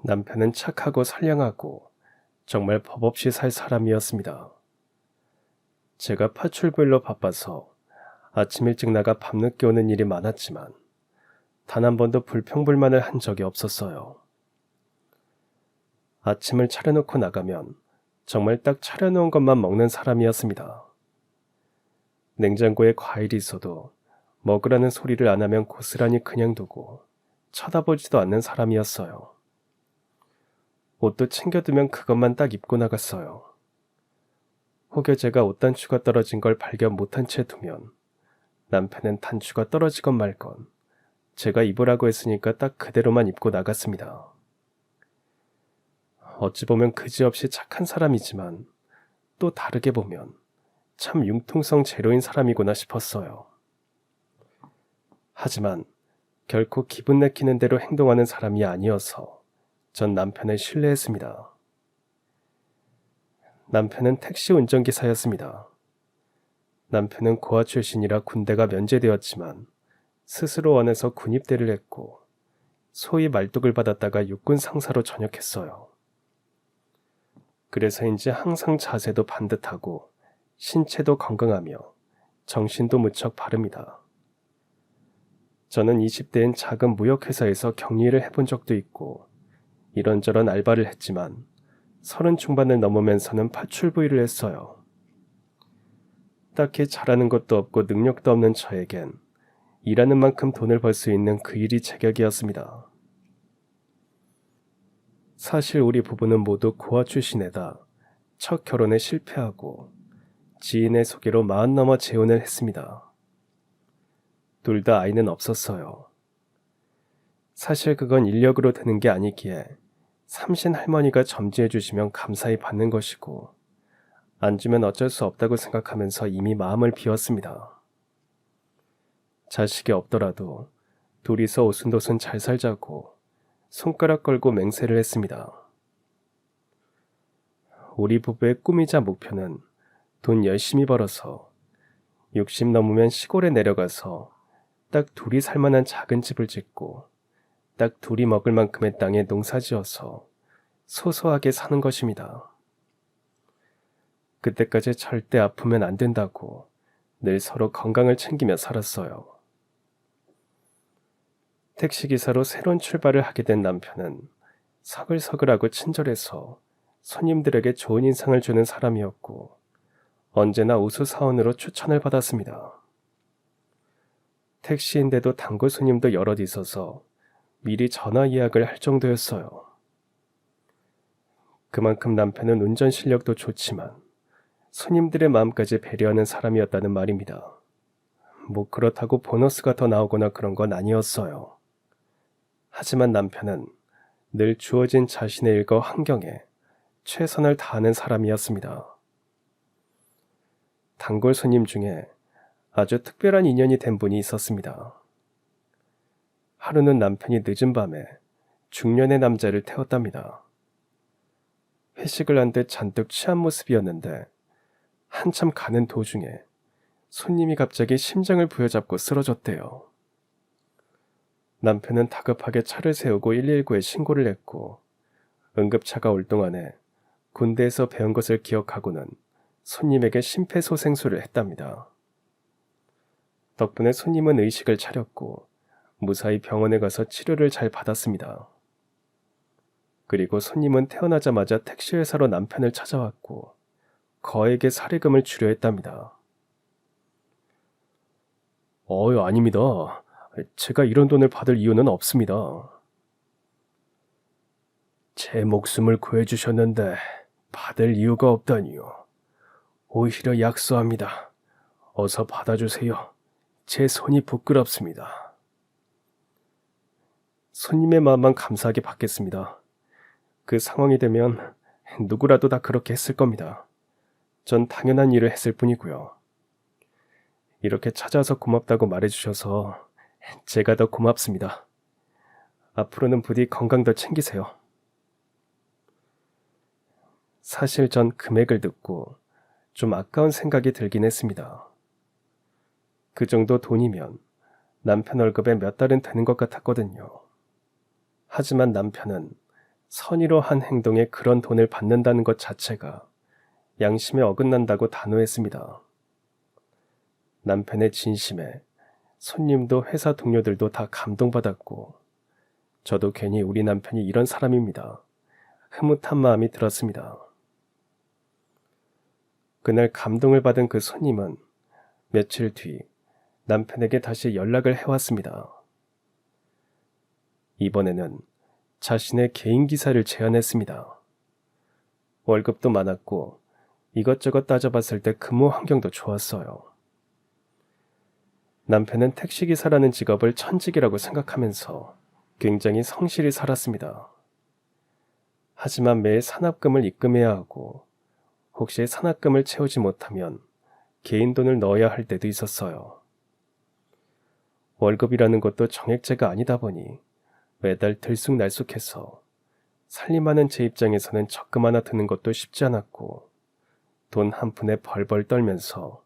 남편은 착하고 선량하고 정말 법 없이 살 사람이었습니다. 제가 파출부일로 바빠서 아침 일찍 나가 밤늦게 오는 일이 많았지만 단 한 번도 불평불만을 한 적이 없었어요. 아침을 차려놓고 나가면 정말 딱 차려놓은 것만 먹는 사람이었습니다. 냉장고에 과일이 있어도 먹으라는 소리를 안 하면 고스란히 그냥 두고 쳐다보지도 않는 사람이었어요. 옷도 챙겨두면 그것만 딱 입고 나갔어요. 혹여 제가 옷 단추가 떨어진 걸 발견 못한 채 두면 남편은 단추가 떨어지건 말건 제가 입으라고 했으니까 딱 그대로만 입고 나갔습니다. 어찌 보면 그지없이 착한 사람이지만 또 다르게 보면 참 융통성 제로인 사람이구나 싶었어요. 하지만 결코 기분 내키는 대로 행동하는 사람이 아니어서 전 남편을 신뢰했습니다. 남편은 택시 운전기사였습니다. 남편은 고아 출신이라 군대가 면제되었지만 스스로 원해서 군입대를 했고 소위 말뚝을 받았다가 육군 상사로 전역했어요. 그래서인지 항상 자세도 반듯하고 신체도 건강하며 정신도 무척 바릅니다. 저는 20대엔 작은 무역회사에서 격리를 해본 적도 있고 이런저런 알바를 했지만 30 중반을 넘으면서는 파출부 일을 했어요. 딱히 잘하는 것도 없고 능력도 없는 저에겐 일하는 만큼 돈을 벌 수 있는 그 일이 제격이었습니다. 사실 우리 부부는 모두 고아 출신에다 첫 결혼에 실패하고 지인의 소개로 40 넘어 재혼을 했습니다. 둘 다 아이는 없었어요. 사실 그건 인력으로 되는 게 아니기에 삼신 할머니가 점지해 주시면 감사히 받는 것이고 안 주면 어쩔 수 없다고 생각하면서 이미 마음을 비웠습니다. 자식이 없더라도 둘이서 오순도순 잘 살자고 손가락 걸고 맹세를 했습니다. 우리 부부의 꿈이자 목표는 돈 열심히 벌어서 60 넘으면 시골에 내려가서 딱 둘이 살만한 작은 집을 짓고 딱 둘이 먹을 만큼의 땅에 농사지어서 소소하게 사는 것입니다. 그때까지 절대 아프면 안 된다고 늘 서로 건강을 챙기며 살았어요. 택시기사로 새로운 출발을 하게 된 남편은 서글서글하고 친절해서 손님들에게 좋은 인상을 주는 사람이었고 언제나 우수사원으로 추천을 받았습니다. 택시인데도 단골 손님도 여럿 있어서 미리 전화 예약을 할 정도였어요. 그만큼 남편은 운전 실력도 좋지만 손님들의 마음까지 배려하는 사람이었다는 말입니다. 뭐 그렇다고 보너스가 더 나오거나 그런 건 아니었어요. 하지만 남편은 늘 주어진 자신의 일과 환경에 최선을 다하는 사람이었습니다. 단골 손님 중에 아주 특별한 인연이 된 분이 있었습니다. 하루는 남편이 늦은 밤에 중년의 남자를 태웠답니다. 회식을 한 듯 잔뜩 취한 모습이었는데 한참 가는 도중에 손님이 갑자기 심장을 부여잡고 쓰러졌대요. 남편은 다급하게 차를 세우고 119에 신고를 했고 응급차가 올 동안에 군대에서 배운 것을 기억하고는 손님에게 심폐소생술을 했답니다. 덕분에 손님은 의식을 차렸고 무사히 병원에 가서 치료를 잘 받았습니다. 그리고 손님은 태어나자마자 택시회사로 남편을 찾아왔고 거액의 사례금을 주려했답니다. 아닙니다. 제가 이런 돈을 받을 이유는 없습니다. 제 목숨을 구해주셨는데 받을 이유가 없다니요. 오히려 약소합니다. 어서 받아주세요. 제 손이 부끄럽습니다. 손님의 마음만 감사하게 받겠습니다. 그 상황이 되면 누구라도 다 그렇게 했을 겁니다. 전 당연한 일을 했을 뿐이고요. 이렇게 찾아와서 고맙다고 말해주셔서 제가 더 고맙습니다. 앞으로는 부디 건강 더 챙기세요. 사실 전 금액을 듣고 좀 아까운 생각이 들긴 했습니다. 그 정도 돈이면 남편 월급에 몇 달은 되는 것 같았거든요. 하지만 남편은 선의로 한 행동에 그런 돈을 받는다는 것 자체가 양심에 어긋난다고 단호했습니다. 남편의 진심에 손님도 회사 동료들도 다 감동받았고 저도 괜히 우리 남편이 이런 사람입니다. 흐뭇한 마음이 들었습니다. 그날 감동을 받은 그 손님은 며칠 뒤 남편에게 다시 연락을 해왔습니다. 이번에는 자신의 개인 기사를 제안했습니다. 월급도 많았고 이것저것 따져봤을 때 근무 환경도 좋았어요. 남편은 택시기사라는 직업을 천직이라고 생각하면서 굉장히 성실히 살았습니다. 하지만 매일 산업금을 입금해야 하고 혹시 산업금을 채우지 못하면 개인 돈을 넣어야 할 때도 있었어요. 월급이라는 것도 정액제가 아니다 보니 매달 들쑥날쑥해서 살림하는 제 입장에서는 적금 하나 드는 것도 쉽지 않았고 돈 한 푼에 벌벌 떨면서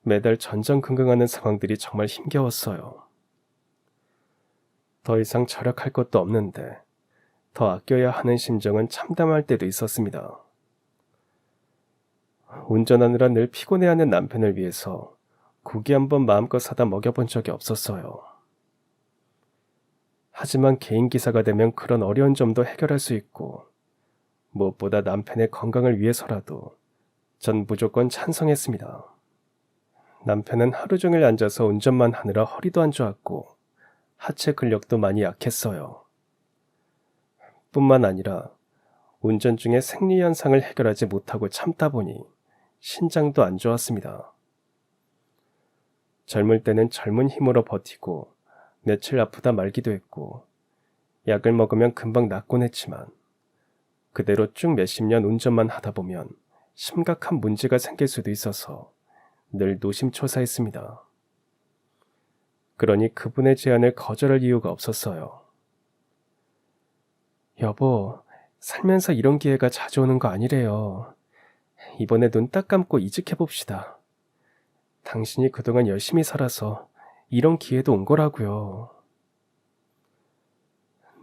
매달 전전긍긍하는 상황들이 정말 힘겨웠어요. 더 이상 절약할 것도 없는데 더 아껴야 하는 심정은 참담할 때도 있었습니다. 운전하느라 늘 피곤해하는 남편을 위해서 고기 한번 마음껏 사다 먹여본 적이 없었어요. 하지만 개인 기사가 되면 그런 어려운 점도 해결할 수 있고 무엇보다 남편의 건강을 위해서라도 전 무조건 찬성했습니다. 남편은 하루 종일 앉아서 운전만 하느라 허리도 안 좋았고 하체 근력도 많이 약했어요. 뿐만 아니라 운전 중에 생리 현상을 해결하지 못하고 참다 보니 신장도 안 좋았습니다. 젊을 때는 젊은 힘으로 버티고 며칠 아프다 말기도 했고 약을 먹으면 금방 낫곤 했지만 그대로 쭉 몇십 년 운전만 하다 보면 심각한 문제가 생길 수도 있어서 늘 노심초사했습니다. 그러니 그분의 제안을 거절할 이유가 없었어요. 여보, 살면서 이런 기회가 자주 오는 거 아니래요. 이번에 눈 딱 감고 이직해봅시다. 당신이 그동안 열심히 살아서 이런 기회도 온 거라고요.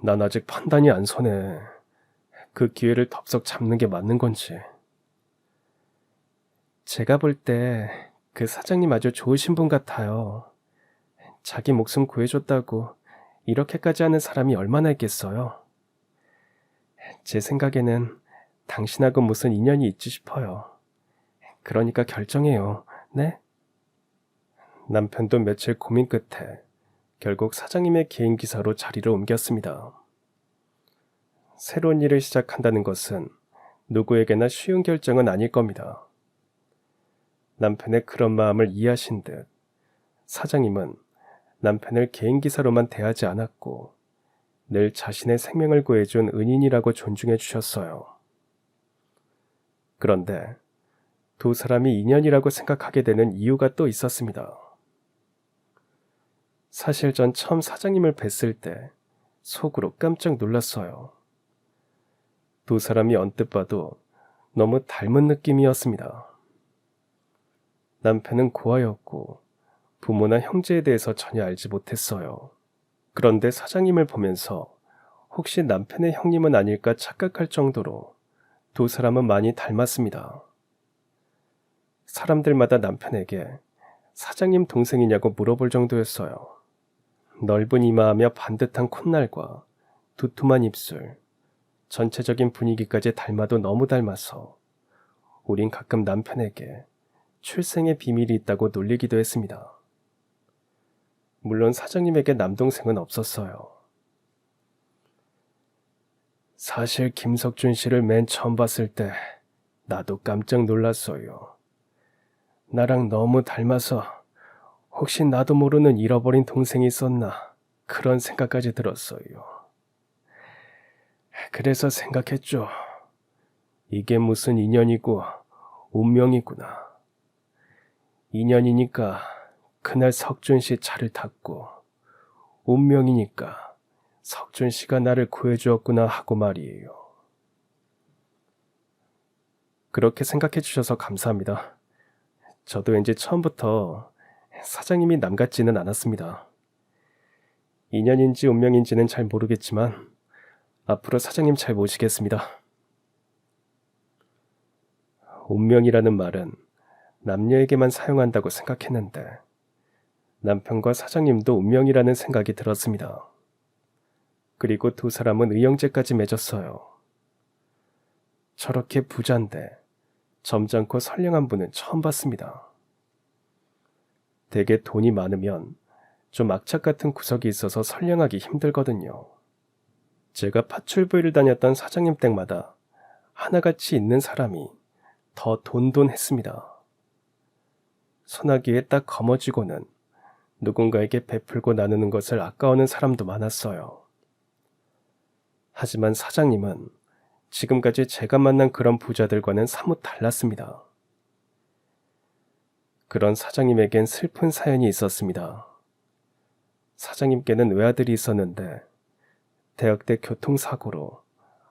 난 아직 판단이 안 서네. 그 기회를 덥석 잡는 게 맞는 건지. 제가 볼 때 그 사장님 아주 좋으신 분 같아요. 자기 목숨 구해줬다고 이렇게까지 하는 사람이 얼마나 있겠어요. 제 생각에는 당신하고 무슨 인연이 있지 싶어요. 그러니까 결정해요. 네? 남편도 며칠 고민 끝에 결국 사장님의 개인 기사로 자리를 옮겼습니다. 새로운 일을 시작한다는 것은 누구에게나 쉬운 결정은 아닐 겁니다. 남편의 그런 마음을 이해하신 듯 사장님은 남편을 개인 기사로만 대하지 않았고 늘 자신의 생명을 구해준 은인이라고 존중해 주셨어요. 그런데 두 사람이 인연이라고 생각하게 되는 이유가 또 있었습니다. 사실 전 처음 사장님을 뵀을 때 속으로 깜짝 놀랐어요. 두 사람이 언뜻 봐도 너무 닮은 느낌이었습니다. 남편은 고아였고 부모나 형제에 대해서 전혀 알지 못했어요. 그런데 사장님을 보면서 혹시 남편의 형님은 아닐까 착각할 정도로 두 사람은 많이 닮았습니다. 사람들마다 남편에게 사장님 동생이냐고 물어볼 정도였어요. 넓은 이마하며 반듯한 콧날과 두툼한 입술, 전체적인 분위기까지 닮아도 너무 닮아서 우린 가끔 남편에게 출생의 비밀이 있다고 놀리기도 했습니다. 물론 사장님에게 남동생은 없었어요. 사실 김석준 씨를 맨 처음 봤을 때 나도 깜짝 놀랐어요. 나랑 너무 닮아서 혹시 나도 모르는 잃어버린 동생이 있었나 그런 생각까지 들었어요. 그래서 생각했죠. 이게 무슨 인연이고 운명이구나. 인연이니까 그날 석준 씨 차를 탔고 운명이니까 석준 씨가 나를 구해주었구나 하고 말이에요. 그렇게 생각해 주셔서 감사합니다. 저도 왠지 처음부터 사장님이 남 같지는 않았습니다. 인연인지 운명인지는 잘 모르겠지만 앞으로 사장님 잘 모시겠습니다. 운명이라는 말은 남녀에게만 사용한다고 생각했는데 남편과 사장님도 운명이라는 생각이 들었습니다. 그리고 두 사람은 의형제까지 맺었어요. 저렇게 부자인데 점잖고 선량한 분은 처음 봤습니다. 되게 돈이 많으면 좀 악착 같은 구석이 있어서 선량하기 힘들거든요. 제가 파출부를 다녔던 사장님 댁마다 하나같이 있는 사람이 더 돈돈했습니다. 소나기에 딱 거머쥐고는 누군가에게 베풀고 나누는 것을 아까워하는 사람도 많았어요. 하지만 사장님은 지금까지 제가 만난 그런 부자들과는 사뭇 달랐습니다. 그런 사장님에겐 슬픈 사연이 있었습니다. 사장님께는 외아들이 있었는데 대학 때 교통사고로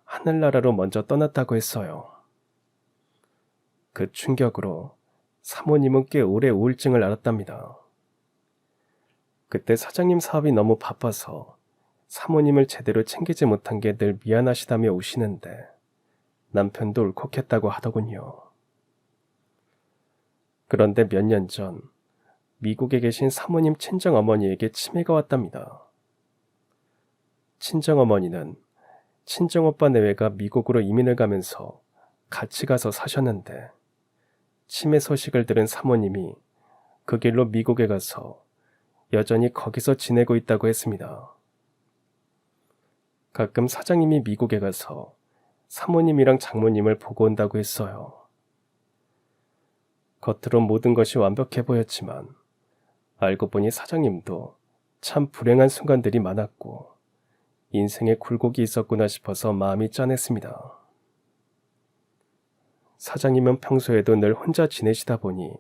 하늘나라로 먼저 떠났다고 했어요. 그 충격으로 사모님은 꽤 오래 우울증을 앓았답니다. 그때 사장님 사업이 너무 바빠서 사모님을 제대로 챙기지 못한 게 늘 미안하시다며 우시는데 남편도 울컥했다고 하더군요. 그런데 몇 년 전 미국에 계신 사모님 친정어머니에게 치매가 왔답니다. 친정어머니는 친정오빠 내외가 미국으로 이민을 가면서 같이 가서 사셨는데 치매 소식을 들은 사모님이 그 길로 미국에 가서 여전히 거기서 지내고 있다고 했습니다. 가끔 사장님이 미국에 가서 사모님이랑 장모님을 보고 온다고 했어요. 겉으로 모든 것이 완벽해 보였지만 알고 보니 사장님도 참 불행한 순간들이 많았고 인생에 굴곡이 있었구나 싶어서 마음이 짠했습니다. 사장님은 평소에도 늘 혼자 지내시다 보니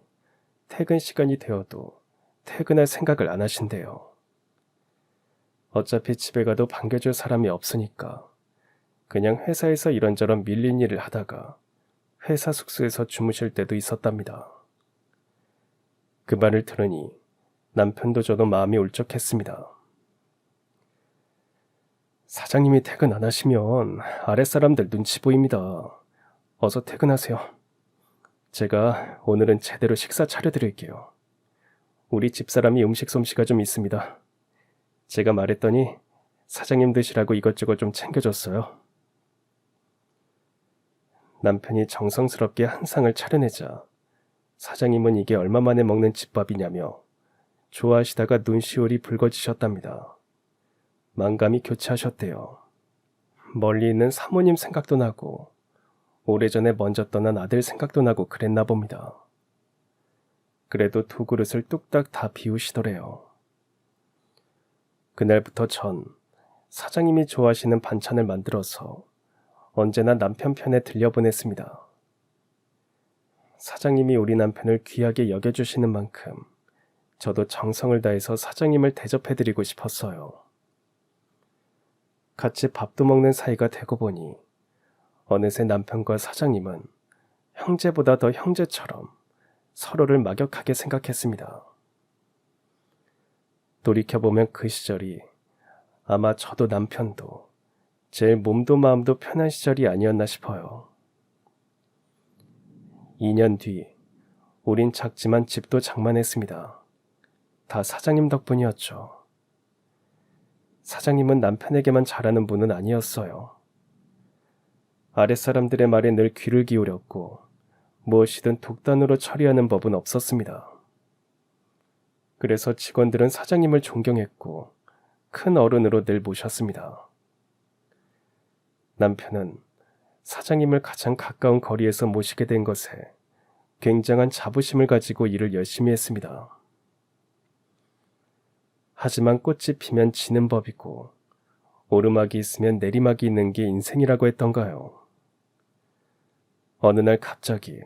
퇴근 시간이 되어도 퇴근할 생각을 안 하신대요. 어차피 집에 가도 반겨줄 사람이 없으니까 그냥 회사에서 이런저런 밀린 일을 하다가 회사 숙소에서 주무실 때도 있었답니다. 그 말을 들으니 남편도 저도 마음이 울적했습니다. 사장님이 퇴근 안 하시면 아랫사람들 눈치 보입니다. 어서 퇴근하세요. 제가 오늘은 제대로 식사 차려드릴게요. 우리 집사람이 음식 솜씨가 좀 있습니다. 제가 말했더니 사장님 드시라고 이것저것 좀 챙겨줬어요. 남편이 정성스럽게 한 상을 차려내자 사장님은 이게 얼마만에 먹는 집밥이냐며 좋아하시다가 눈시울이 붉어지셨답니다. 만감이 교차하셨대요. 멀리 있는 사모님 생각도 나고 오래전에 먼저 떠난 아들 생각도 나고 그랬나 봅니다. 그래도 두 그릇을 뚝딱 다 비우시더래요. 그날부터 전 사장님이 좋아하시는 반찬을 만들어서 언제나 남편 편에 들려보냈습니다. 사장님이 우리 남편을 귀하게 여겨주시는 만큼 저도 정성을 다해서 사장님을 대접해드리고 싶었어요. 같이 밥도 먹는 사이가 되고 보니 어느새 남편과 사장님은 형제보다 더 형제처럼 서로를 막역하게 생각했습니다. 돌이켜보면 그 시절이 아마 저도 남편도 제일 몸도 마음도 편한 시절이 아니었나 싶어요. 2년 뒤 우린 작지만 집도 장만했습니다. 다 사장님 덕분이었죠. 사장님은 남편에게만 잘하는 분은 아니었어요. 아랫사람들의 말에 늘 귀를 기울였고 무엇이든 독단으로 처리하는 법은 없었습니다. 그래서 직원들은 사장님을 존경했고 큰 어른으로 늘 모셨습니다. 남편은 사장님을 가장 가까운 거리에서 모시게 된 것에 굉장한 자부심을 가지고 일을 열심히 했습니다. 하지만 꽃이 피면 지는 법이고 오르막이 있으면 내리막이 있는 게 인생이라고 했던가요. 어느 날 갑자기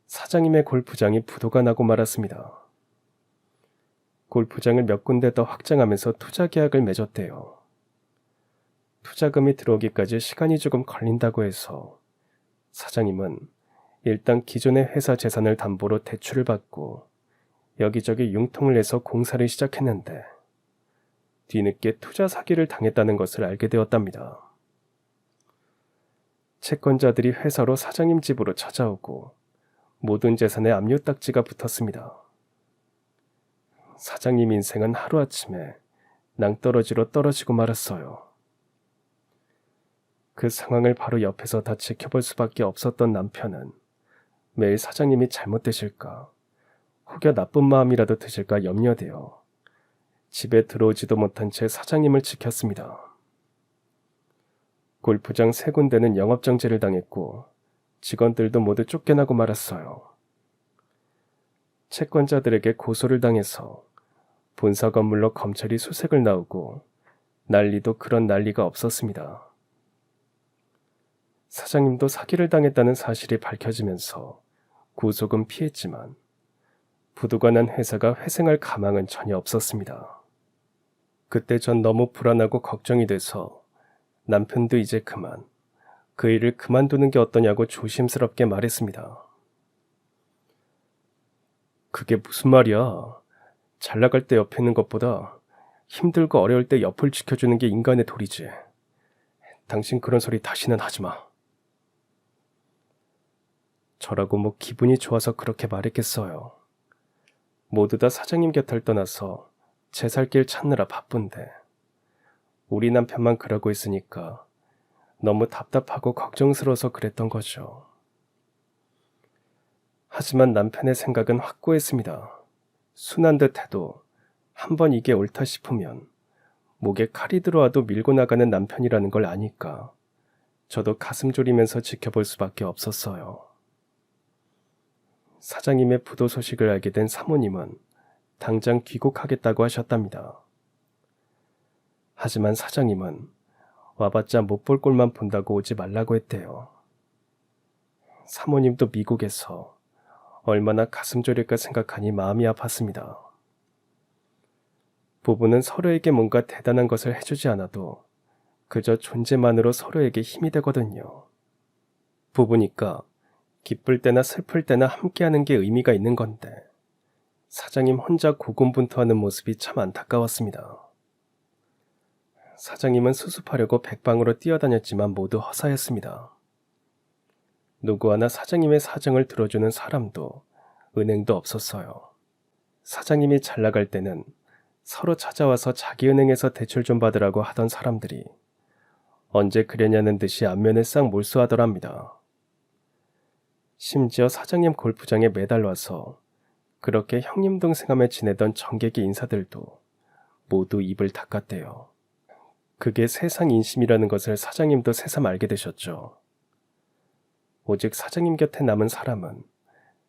사장님의 골프장이 부도가 나고 말았습니다. 골프장을 몇 군데 더 확장하면서 투자 계약을 맺었대요. 투자금이 들어오기까지 시간이 조금 걸린다고 해서 사장님은 일단 기존의 회사 재산을 담보로 대출을 받고 여기저기 융통을 내서 공사를 시작했는데 뒤늦게 투자 사기를 당했다는 것을 알게 되었답니다. 채권자들이 회사로 사장님 집으로 찾아오고 모든 재산에 압류 딱지가 붙었습니다. 사장님 인생은 하루아침에 낭떠러지로 떨어지고 말았어요. 그 상황을 바로 옆에서 다 지켜볼 수밖에 없었던 남편은 매일 사장님이 잘못되실까, 혹여 나쁜 마음이라도 드실까 염려되어 집에 들어오지도 못한 채 사장님을 지켰습니다. 골프장 3군데는 영업정지를 당했고 직원들도 모두 쫓겨나고 말았어요. 채권자들에게 고소를 당해서 본사 건물로 검찰이 수색을 나오고 난리도 그런 난리가 없었습니다. 사장님도 사기를 당했다는 사실이 밝혀지면서 구속은 피했지만 부도가 난 회사가 회생할 가망은 전혀 없었습니다. 그때 전 너무 불안하고 걱정이 돼서 남편도 이제 그만, 그 일을 그만두는 게 어떠냐고 조심스럽게 말했습니다. 그게 무슨 말이야? 잘 나갈 때 옆에 있는 것보다 힘들고 어려울 때 옆을 지켜주는 게 인간의 도리지. 당신 그런 소리 다시는 하지 마. 저라고 뭐 기분이 좋아서 그렇게 말했겠어요. 모두 다 사장님 곁을 떠나서 제 살 길 찾느라 바쁜데 우리 남편만 그러고 있으니까 너무 답답하고 걱정스러워서 그랬던 거죠. 하지만 남편의 생각은 확고했습니다. 순한 듯 해도 한번 이게 옳다 싶으면 목에 칼이 들어와도 밀고 나가는 남편이라는 걸 아니까 저도 가슴 졸이면서 지켜볼 수밖에 없었어요. 사장님의 부도 소식을 알게 된 사모님은 당장 귀국하겠다고 하셨답니다. 하지만 사장님은 와봤자 못 볼 꼴만 본다고 오지 말라고 했대요. 사모님도 미국에서 얼마나 가슴 졸일까 생각하니 마음이 아팠습니다. 부부는 서로에게 뭔가 대단한 것을 해주지 않아도 그저 존재만으로 서로에게 힘이 되거든요. 부부니까 기쁠 때나 슬플 때나 함께하는 게 의미가 있는 건데 사장님 혼자 고군분투하는 모습이 참 안타까웠습니다. 사장님은 수습하려고 백방으로 뛰어다녔지만 모두 허사였습니다. 누구 하나 사장님의 사정을 들어주는 사람도 은행도 없었어요. 사장님이 잘 나갈 때는 서로 찾아와서 자기 은행에서 대출 좀 받으라고 하던 사람들이 언제 그러냐는 듯이 안면에 싹 몰수하더랍니다. 심지어 사장님 골프장에 매달 와서 그렇게 형님 동생하며 지내던 정객의 인사들도 모두 입을 닦았대요. 그게 세상 인심이라는 것을 사장님도 새삼 알게 되셨죠. 오직 사장님 곁에 남은 사람은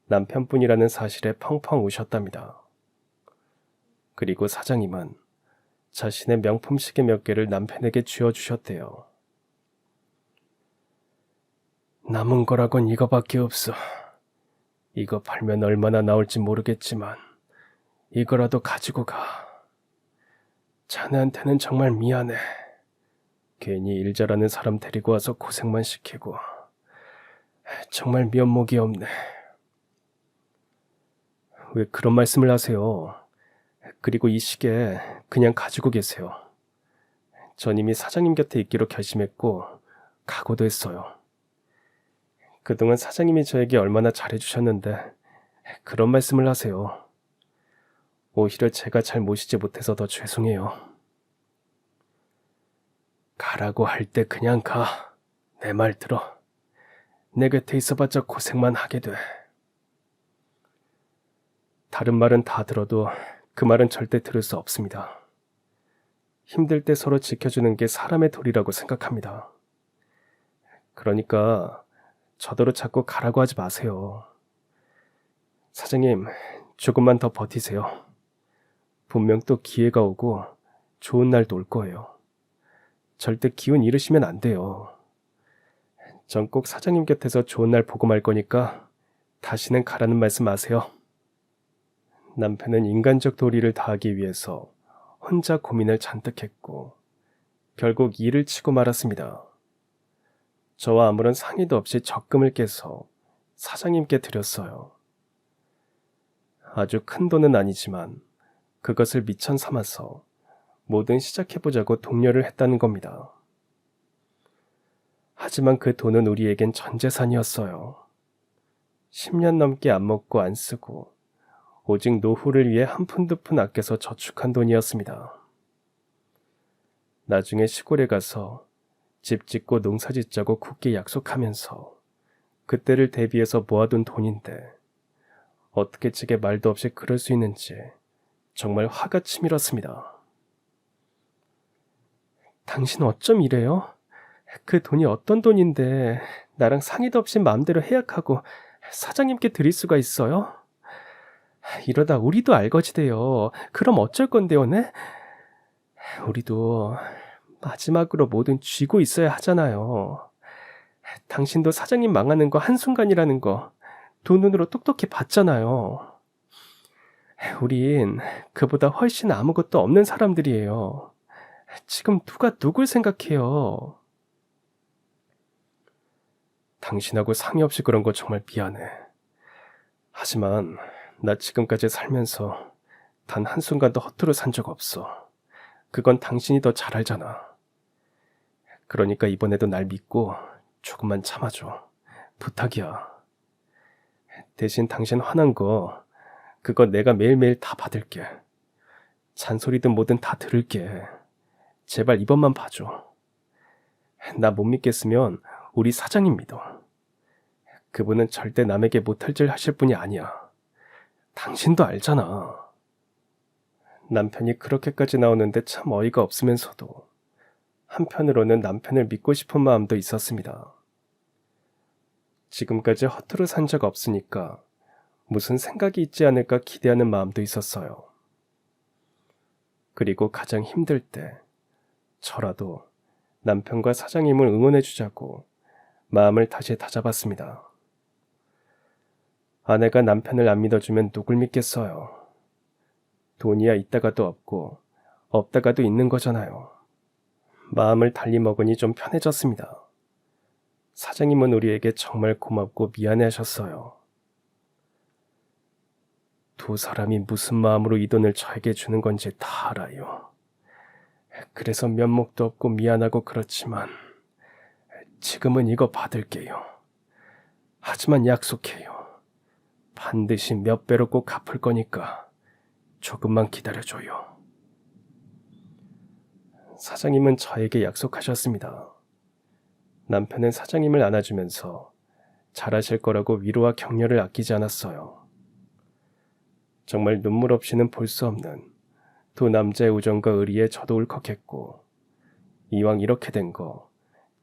남편뿐이라는 사실에 펑펑 우셨답니다. 그리고 사장님은 자신의 명품 시계 몇 개를 남편에게 쥐어주셨대요. 남은 거라곤 이거밖에 없어. 이거 팔면 얼마나 나올지 모르겠지만 이거라도 가지고 가. 자네한테는 정말 미안해. 괜히 일 잘하는 사람 데리고 와서 고생만 시키고 정말 면목이 없네. 왜 그런 말씀을 하세요? 그리고 이 시계 그냥 가지고 계세요. 전 이미 사장님 곁에 있기로 결심했고 각오도 했어요. 그동안 사장님이 저에게 얼마나 잘해주셨는데 그런 말씀을 하세요. 오히려 제가 잘 모시지 못해서 더 죄송해요. 가라고 할 때 그냥 가. 내 말 들어. 내 곁에 있어봤자 고생만 하게 돼. 다른 말은 다 들어도 그 말은 절대 들을 수 없습니다. 힘들 때 서로 지켜주는 게 사람의 도리라고 생각합니다. 그러니까 저더러 자꾸 가라고 하지 마세요. 사장님, 조금만 더 버티세요. 분명 또 기회가 오고 좋은 날도 올 거예요. 절대 기운 잃으시면 안 돼요. 전 꼭 사장님 곁에서 좋은 날 보고 말 거니까 다시는 가라는 말씀 마세요. 남편은 인간적 도리를 다하기 위해서 혼자 고민을 잔뜩 했고 결국 일을 치고 말았습니다. 저와 아무런 상의도 없이 적금을 깨서 사장님께 드렸어요. 아주 큰 돈은 아니지만 그것을 미천 삼아서 뭐든 시작해보자고 독려를 했다는 겁니다. 하지만 그 돈은 우리에겐 전 재산이었어요. 10년 넘게 안 먹고 안 쓰고 오직 노후를 위해 한 푼 두 푼 아껴서 저축한 돈이었습니다. 나중에 시골에 가서 집 짓고 농사 짓자고 굳게 약속하면서 그때를 대비해서 모아둔 돈인데 어떻게 제게 말도 없이 그럴 수 있는지 정말 화가 치밀었습니다. 당신 어쩜 이래요? 그 돈이 어떤 돈인데 나랑 상의도 없이 마음대로 해약하고 사장님께 드릴 수가 있어요? 이러다 우리도 알거지돼요. 그럼 어쩔 건데요, 네? 우리도 마지막으로 뭐든 쥐고 있어야 하잖아요. 당신도 사장님 망하는 거 한순간이라는 거 두 눈으로 똑똑히 봤잖아요. 우린 그보다 훨씬 아무것도 없는 사람들이에요. 지금 누가 누굴 생각해요? 당신하고 상의 없이 그런 거 정말 미안해. 하지만 나 지금까지 살면서 단 한순간도 허투루 산 적 없어. 그건 당신이 더 잘 알잖아. 그러니까 이번에도 날 믿고 조금만 참아줘. 부탁이야. 대신 당신 화난 거 그거 내가 매일매일 다 받을게. 잔소리든 뭐든 다 들을게. 제발 이번만 봐줘. 나 못 믿겠으면 우리 사장님 믿어. 그분은 절대 남에게 못할 짓 하실 분이 아니야. 당신도 알잖아. 남편이 그렇게까지 나오는데 참 어이가 없으면서도 한편으로는 남편을 믿고 싶은 마음도 있었습니다. 지금까지 허투루 산 적 없으니까 무슨 생각이 있지 않을까 기대하는 마음도 있었어요. 그리고 가장 힘들 때 저라도 남편과 사장님을 응원해 주자고 마음을 다시 다잡았습니다. 아내가 남편을 안 믿어주면 누굴 믿겠어요. 돈이야 있다가도 없고 없다가도 있는 거잖아요. 마음을 달리 먹으니 좀 편해졌습니다. 사장님은 우리에게 정말 고맙고 미안해 하셨어요. 두 사람이 무슨 마음으로 이 돈을 저에게 주는 건지 다 알아요. 그래서 면목도 없고 미안하고 그렇지만 지금은 이거 받을게요. 하지만 약속해요. 반드시 몇 배로 꼭 갚을 거니까 조금만 기다려줘요. 사장님은 저에게 약속하셨습니다. 남편은 사장님을 안아주면서 잘하실 거라고 위로와 격려를 아끼지 않았어요. 정말 눈물 없이는 볼 수 없는 두 남자의 우정과 의리에 저도 울컥했고 이왕 이렇게 된 거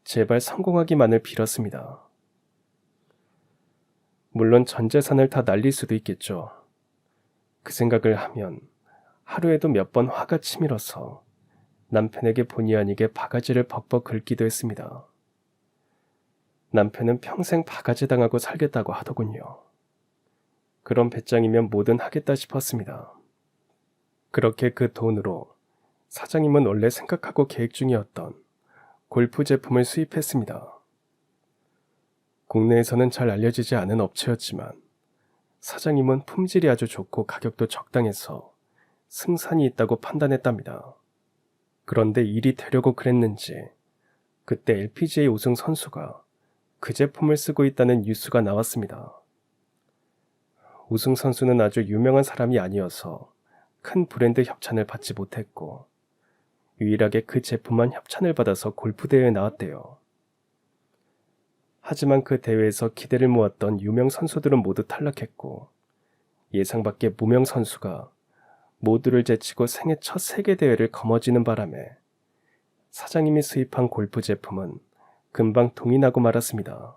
제발 성공하기만을 빌었습니다. 물론 전 재산을 다 날릴 수도 있겠죠. 그 생각을 하면 하루에도 몇 번 화가 치밀어서 남편에게 본의 아니게 바가지를 벅벅 긁기도 했습니다. 남편은 평생 바가지 당하고 살겠다고 하더군요. 그런 배짱이면 뭐든 하겠다 싶었습니다. 그렇게 그 돈으로 사장님은 원래 생각하고 계획 중이었던 골프 제품을 수입했습니다. 국내에서는 잘 알려지지 않은 업체였지만 사장님은 품질이 아주 좋고 가격도 적당해서 승산이 있다고 판단했답니다. 그런데 일이 되려고 그랬는지 그때 LPGA 우승 선수가 그 제품을 쓰고 있다는 뉴스가 나왔습니다. 우승 선수는 아주 유명한 사람이 아니어서 큰 브랜드 협찬을 받지 못했고 유일하게 그 제품만 협찬을 받아서 골프대회에 나왔대요. 하지만 그 대회에서 기대를 모았던 유명 선수들은 모두 탈락했고 예상 밖의 무명 선수가 모두를 제치고 생애 첫 세계대회를 거머쥐는 바람에 사장님이 수입한 골프 제품은 금방 동이 나고 말았습니다.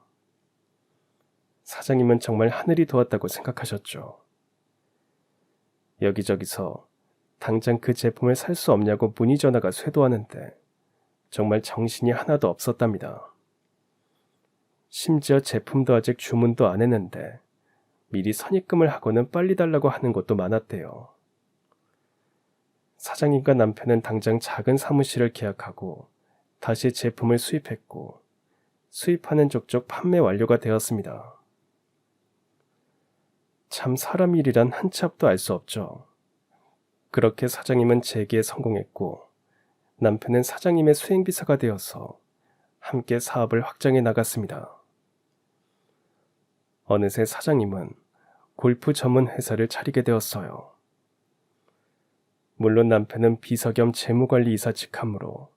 사장님은 정말 하늘이 도왔다고 생각하셨죠. 여기저기서 당장 그 제품을 살 수 없냐고 문의 전화가 쇄도하는데 정말 정신이 하나도 없었답니다. 심지어 제품도 아직 주문도 안 했는데 미리 선입금을 하고는 빨리 달라고 하는 것도 많았대요. 사장님과 남편은 당장 작은 사무실을 계약하고 다시 제품을 수입했고 수입하는 족족 판매 완료가 되었습니다. 참 사람 일이란 한 치 앞도 알 수 없죠. 그렇게 사장님은 재기에 성공했고 남편은 사장님의 수행비서가 되어서 함께 사업을 확장해 나갔습니다. 어느새 사장님은 골프 전문 회사를 차리게 되었어요. 물론 남편은 비서 겸 재무관리이사 직함으로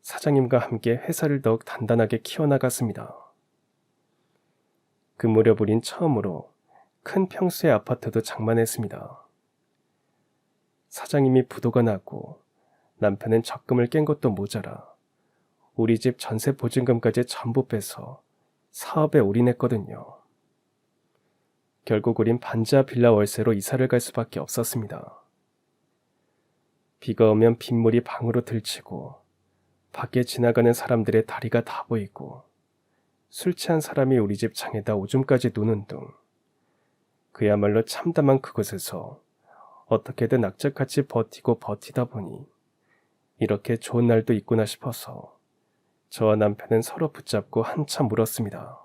사장님과 함께 회사를 더욱 단단하게 키워나갔습니다. 그 무렵 우린 처음으로 큰 평수의 아파트도 장만했습니다. 사장님이 부도가 났고 남편은 적금을 깬 것도 모자라 우리 집 전세 보증금까지 전부 빼서 사업에 올인했거든요. 결국 우린 반지하 빌라 월세로 이사를 갈 수밖에 없었습니다. 비가 오면 빗물이 방으로 들치고 밖에 지나가는 사람들의 다리가 다 보이고 술 취한 사람이 우리 집 창에다 오줌까지 누는 등 그야말로 참담한 그곳에서 어떻게든 악착같이 버티고 버티다 보니 이렇게 좋은 날도 있구나 싶어서 저와 남편은 서로 붙잡고 한참 울었습니다.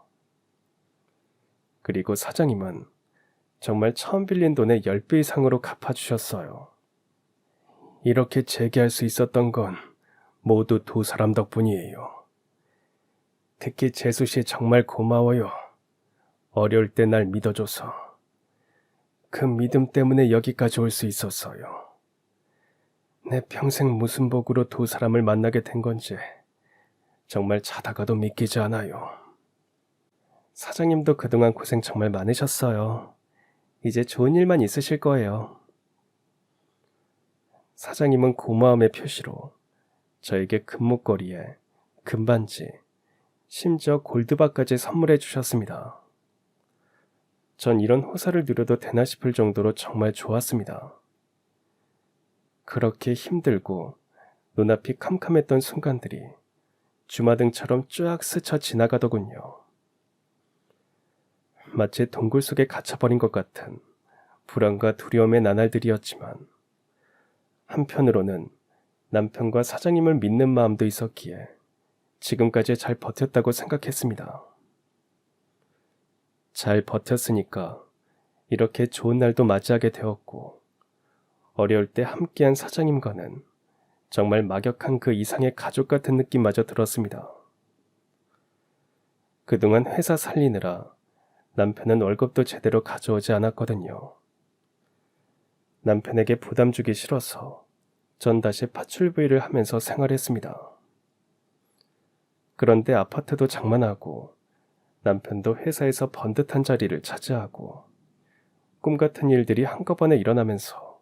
그리고 사장님은 정말 처음 빌린 돈의 10배 이상으로 갚아주셨어요. 이렇게 재기할 수 있었던 건 모두 두 사람 덕분이에요. 특히 재수씨 정말 고마워요. 어려울 때 날 믿어줘서. 그 믿음 때문에 여기까지 올 수 있었어요. 내 평생 무슨 복으로 두 사람을 만나게 된 건지 정말 자다가도 믿기지 않아요. 사장님도 그동안 고생 정말 많으셨어요. 이제 좋은 일만 있으실 거예요. 사장님은 고마움의 표시로 저에게 금목걸이에 금반지, 심지어 골드바까지 선물해 주셨습니다. 전 이런 호사를 누려도 되나 싶을 정도로 정말 좋았습니다. 그렇게 힘들고 눈앞이 캄캄했던 순간들이 주마등처럼 쫙 스쳐 지나가더군요. 마치 동굴 속에 갇혀버린 것 같은 불안과 두려움의 나날들이었지만 한편으로는 남편과 사장님을 믿는 마음도 있었기에 지금까지 잘 버텼다고 생각했습니다. 잘 버텼으니까 이렇게 좋은 날도 맞이하게 되었고 어려울 때 함께한 사장님과는 정말 막역한 그 이상의 가족 같은 느낌마저 들었습니다. 그동안 회사 살리느라 남편은 월급도 제대로 가져오지 않았거든요. 남편에게 부담 주기 싫어서 전 다시 파출부일을 하면서 생활했습니다. 그런데 아파트도 장만하고 남편도 회사에서 번듯한 자리를 차지하고 꿈 같은 일들이 한꺼번에 일어나면서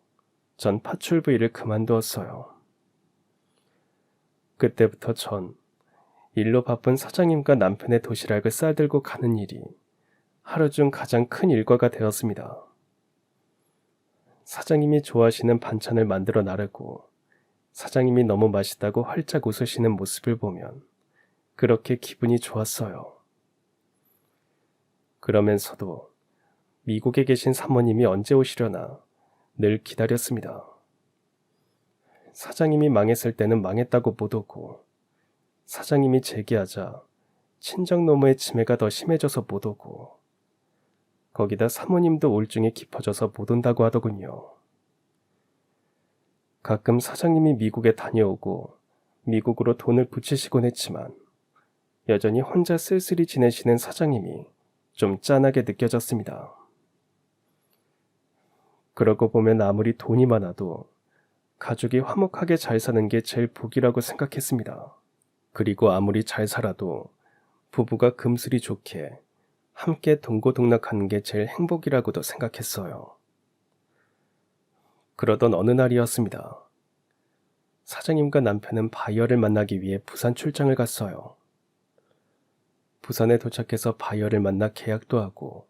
전 파출부일을 그만두었어요. 그때부터 전 일로 바쁜 사장님과 남편의 도시락을 싸들고 가는 일이 하루 중 가장 큰 일과가 되었습니다. 사장님이 좋아하시는 반찬을 만들어 나르고 사장님이 너무 맛있다고 활짝 웃으시는 모습을 보면 그렇게 기분이 좋았어요. 그러면서도 미국에 계신 사모님이 언제 오시려나 늘 기다렸습니다. 사장님이 망했을 때는 망했다고 못 오고 사장님이 재기하자 친정노모의 치매가 더 심해져서 못 오고 거기다 사모님도 우울증이 깊어져서 못 온다고 하더군요. 가끔 사장님이 미국에 다녀오고 미국으로 돈을 붙이시곤 했지만 여전히 혼자 쓸쓸히 지내시는 사장님이 좀 짠하게 느껴졌습니다. 그러고 보면 아무리 돈이 많아도 가족이 화목하게 잘 사는 게 제일 복이라고 생각했습니다. 그리고 아무리 잘 살아도 부부가 금슬이 좋게 함께 동고동락하는 게 제일 행복이라고도 생각했어요. 그러던 어느 날이었습니다. 사장님과 남편은 바이어를 만나기 위해 부산 출장을 갔어요. 부산에 도착해서 바이어를 만나 계약도 하고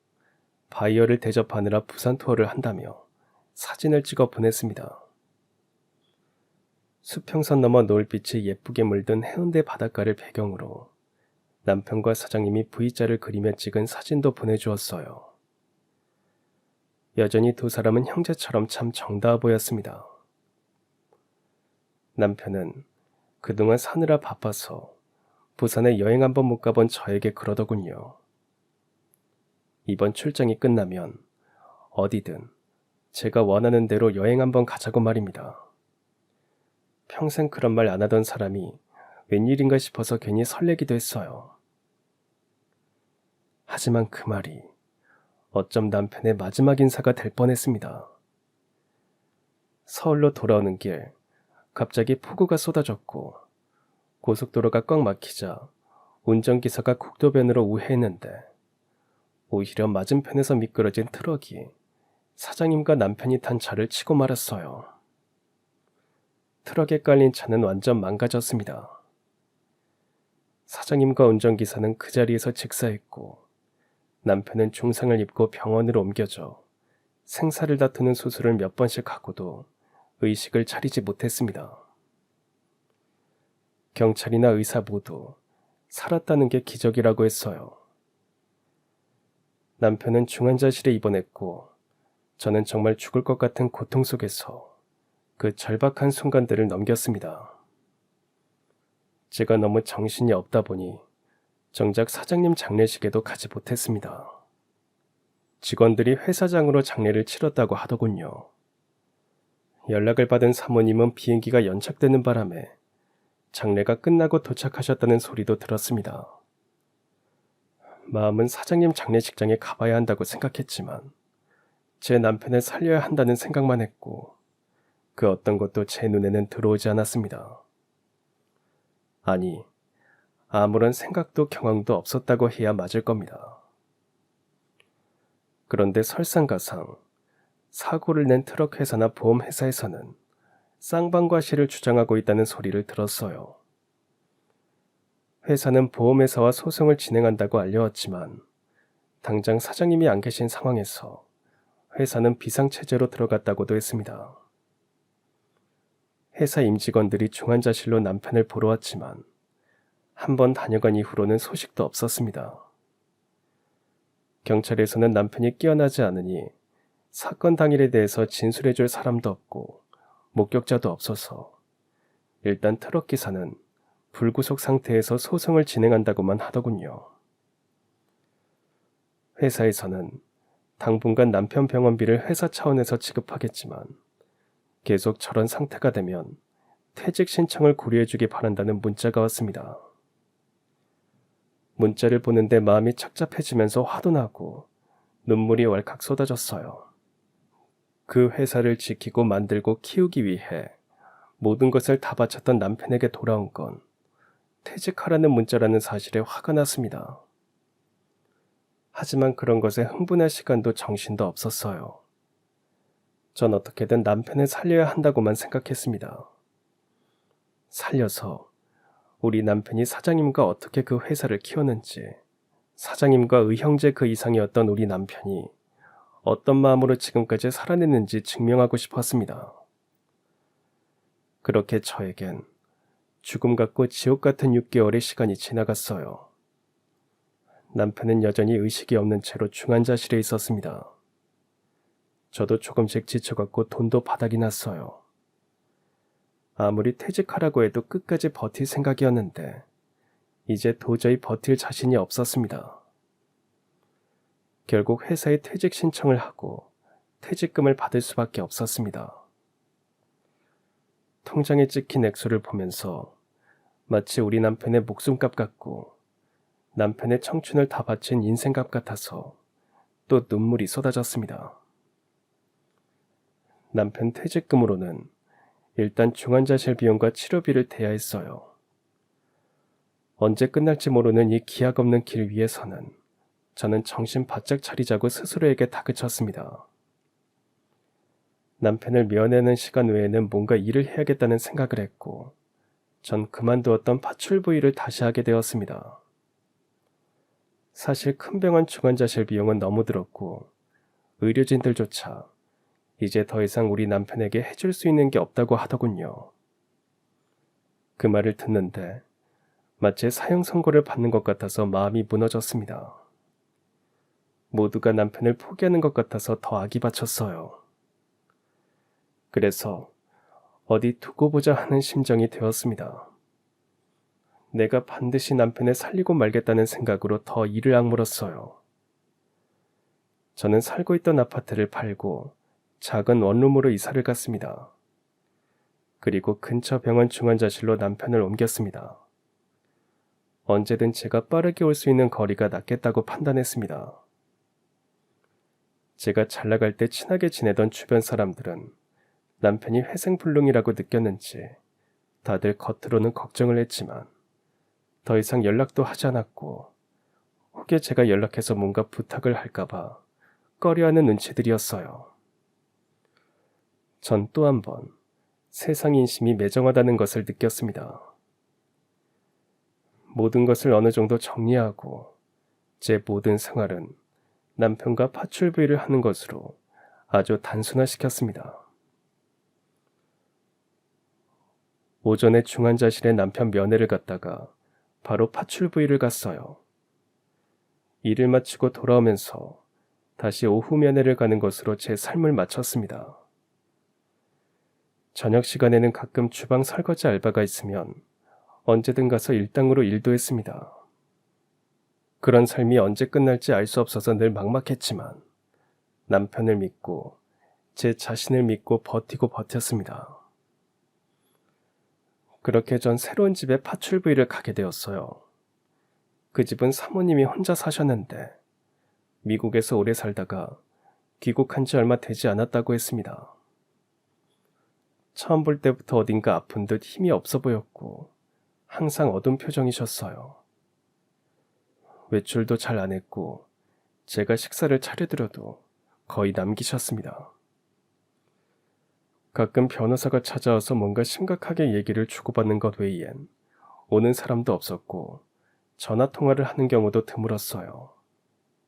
바이어를 대접하느라 부산 투어를 한다며 사진을 찍어 보냈습니다. 수평선 너머 노을빛이 예쁘게 물든 해운대 바닷가를 배경으로 남편과 사장님이 V자를 그리며 찍은 사진도 보내주었어요. 여전히 두 사람은 형제처럼 참 정다워 보였습니다. 남편은 그동안 사느라 바빠서 부산에 여행 한번 못 가본 저에게 그러더군요. 이번 출장이 끝나면 어디든 제가 원하는 대로 여행 한번 가자고 말입니다. 평생 그런 말 안 하던 사람이 웬일인가 싶어서 괜히 설레기도 했어요. 하지만 그 말이 어쩜 남편의 마지막 인사가 될 뻔했습니다. 서울로 돌아오는 길, 갑자기 폭우가 쏟아졌고 고속도로가 꽉 막히자 운전기사가 국도변으로 우회했는데 오히려 맞은편에서 미끄러진 트럭이 사장님과 남편이 탄 차를 치고 말았어요. 트럭에 깔린 차는 완전 망가졌습니다. 사장님과 운전기사는 그 자리에서 직사했고 남편은 중상을 입고 병원으로 옮겨져 생사를 다투는 수술을 몇 번씩 하고도 의식을 차리지 못했습니다. 경찰이나 의사 모두 살았다는 게 기적이라고 했어요. 남편은 중환자실에 입원했고 저는 정말 죽을 것 같은 고통 속에서 그 절박한 순간들을 넘겼습니다. 제가 너무 정신이 없다 보니 정작 사장님 장례식에도 가지 못했습니다. 직원들이 회사장으로 장례를 치렀다고 하더군요. 연락을 받은 사모님은 비행기가 연착되는 바람에 장례가 끝나고 도착하셨다는 소리도 들었습니다. 마음은 사장님 장례식장에 가봐야 한다고 생각했지만 제 남편을 살려야 한다는 생각만 했고 그 어떤 것도 제 눈에는 들어오지 않았습니다. 아니, 아무런 생각도 경황도 없었다고 해야 맞을 겁니다. 그런데 설상가상 사고를 낸 트럭 회사나 보험 회사에서는 쌍방과실을 주장하고 있다는 소리를 들었어요. 회사는 보험회사와 소송을 진행한다고 알려왔지만 당장 사장님이 안 계신 상황에서 회사는 비상체제로 들어갔다고도 했습니다. 회사 임직원들이 중환자실로 남편을 보러 왔지만 한 번 다녀간 이후로는 소식도 없었습니다. 경찰에서는 남편이 깨어나지 않으니 사건 당일에 대해서 진술해줄 사람도 없고 목격자도 없어서 일단 트럭 기사는 불구속 상태에서 소송을 진행한다고만 하더군요. 회사에서는 당분간 남편 병원비를 회사 차원에서 지급하겠지만 계속 저런 상태가 되면 퇴직 신청을 고려해주기 바란다는 문자가 왔습니다. 문자를 보는데 마음이 착잡해지면서 화도 나고 눈물이 왈칵 쏟아졌어요. 그 회사를 지키고 만들고 키우기 위해 모든 것을 다 바쳤던 남편에게 돌아온 건 퇴직하라는 문자라는 사실에 화가 났습니다. 하지만 그런 것에 흥분할 시간도 정신도 없었어요. 전 어떻게든 남편을 살려야 한다고만 생각했습니다. 살려서 우리 남편이 사장님과 어떻게 그 회사를 키웠는지, 사장님과 의형제 그 이상이었던 우리 남편이 어떤 마음으로 지금까지 살아냈는지 증명하고 싶었습니다. 그렇게 저에겐 죽음 같고 지옥 같은 6개월의 시간이 지나갔어요. 남편은 여전히 의식이 없는 채로 중환자실에 있었습니다. 저도 조금씩 지쳐갔고 돈도 바닥이 났어요. 아무리 퇴직하라고 해도 끝까지 버틸 생각이었는데 이제 도저히 버틸 자신이 없었습니다. 결국 회사에 퇴직 신청을 하고 퇴직금을 받을 수밖에 없었습니다. 통장에 찍힌 액수를 보면서 마치 우리 남편의 목숨값 같고 남편의 청춘을 다 바친 인생값 같아서 또 눈물이 쏟아졌습니다. 남편 퇴직금으로는 일단 중환자실 비용과 치료비를 대야 했어요. 언제 끝날지 모르는 이 기약 없는 길 위에서는 저는 정신 바짝 차리자고 스스로에게 다그쳤습니다. 남편을 면회하는 시간 외에는 뭔가 일을 해야겠다는 생각을 했고 전 그만두었던 파출 부위를 다시 하게 되었습니다. 사실 큰 병원 중환자실 비용은 너무 들었고 의료진들조차 이제 더 이상 우리 남편에게 해줄 수 있는 게 없다고 하더군요. 그 말을 듣는데 마치 사형 선고를 받는 것 같아서 마음이 무너졌습니다. 모두가 남편을 포기하는 것 같아서 더 악이 받쳤어요. 그래서 어디 두고 보자 하는 심정이 되었습니다. 내가 반드시 남편을 살리고 말겠다는 생각으로 더 이를 악물었어요. 저는 살고 있던 아파트를 팔고 작은 원룸으로 이사를 갔습니다. 그리고 근처 병원 중환자실로 남편을 옮겼습니다. 언제든 제가 빠르게 올 수 있는 거리가 낫겠다고 판단했습니다. 제가 잘 나갈 때 친하게 지내던 주변 사람들은 남편이 회생불능이라고 느꼈는지 다들 겉으로는 걱정을 했지만 더 이상 연락도 하지 않았고, 혹여 제가 연락해서 뭔가 부탁을 할까봐 꺼려하는 눈치들이었어요. 전 또 한 번 세상 인심이 매정하다는 것을 느꼈습니다. 모든 것을 어느 정도 정리하고 제 모든 생활은 남편과 파출부위를 하는 것으로 아주 단순화시켰습니다. 오전에 중환자실에 남편 면회를 갔다가 바로 파출부위를 갔어요. 일을 마치고 돌아오면서 다시 오후 면회를 가는 것으로 제 삶을 마쳤습니다. 저녁 시간에는 가끔 주방 설거지 알바가 있으면 언제든 가서 일당으로 일도 했습니다. 그런 삶이 언제 끝날지 알 수 없어서 늘 막막했지만 남편을 믿고 제 자신을 믿고 버티고 버텼습니다. 그렇게 전 새로운 집에 파출부위를 가게 되었어요. 그 집은 사모님이 혼자 사셨는데 미국에서 오래 살다가 귀국한 지 얼마 되지 않았다고 했습니다. 처음 볼 때부터 어딘가 아픈 듯 힘이 없어 보였고 항상 어두운 표정이셨어요. 외출도 잘 안 했고 제가 식사를 차려드려도 거의 남기셨습니다. 가끔 변호사가 찾아와서 뭔가 심각하게 얘기를 주고받는 것 외엔 오는 사람도 없었고 전화 통화를 하는 경우도 드물었어요.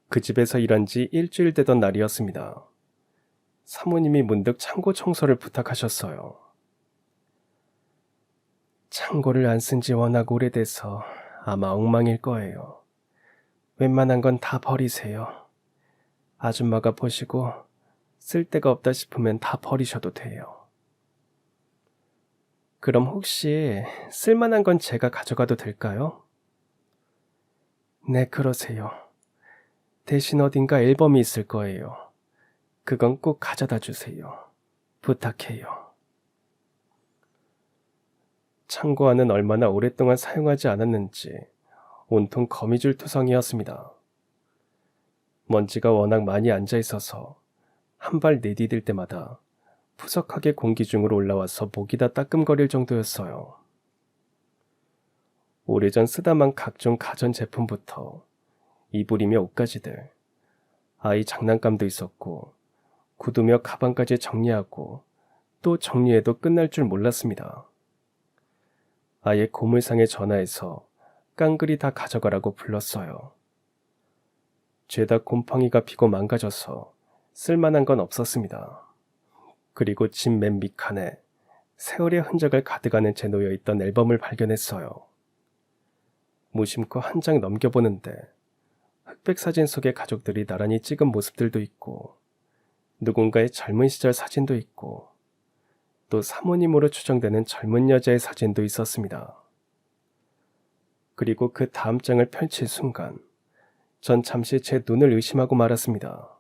그 집에서 일한 지 일주일 되던 날이었습니다. 사모님이 문득 창고 청소를 부탁하셨어요. 창고를 안 쓴 지 워낙 오래돼서 아마 엉망일 거예요. 웬만한 건 다 버리세요. 아줌마가 보시고 쓸 데가 없다 싶으면 다 버리셔도 돼요. 그럼 혹시 쓸만한 건 제가 가져가도 될까요? 네, 그러세요. 대신 어딘가 앨범이 있을 거예요. 그건 꼭 가져다 주세요. 부탁해요. 창고 안은 얼마나 오랫동안 사용하지 않았는지 온통 거미줄 투성이었습니다. 먼지가 워낙 많이 앉아 있어서 한 발 내디딜 때마다 푸석하게 공기 중으로 올라와서 목이 다 따끔거릴 정도였어요. 오래전 쓰다만 각종 가전제품부터 이불이며 옷가지들, 아이 장난감도 있었고 구두며 가방까지 정리하고 또 정리해도 끝날 줄 몰랐습니다. 아예 고물상에 전화해서 깡그리 다 가져가라고 불렀어요. 죄다 곰팡이가 피고 망가져서 쓸만한 건 없었습니다. 그리고 집 맨 밑칸에 세월의 흔적을 가득 안은 채 놓여있던 앨범을 발견했어요. 무심코 한 장 넘겨보는데 흑백 사진 속의 가족들이 나란히 찍은 모습들도 있고 누군가의 젊은 시절 사진도 있고 또 사모님으로 추정되는 젊은 여자의 사진도 있었습니다. 그리고 그 다음 장을 펼칠 순간 전 잠시 제 눈을 의심하고 말았습니다.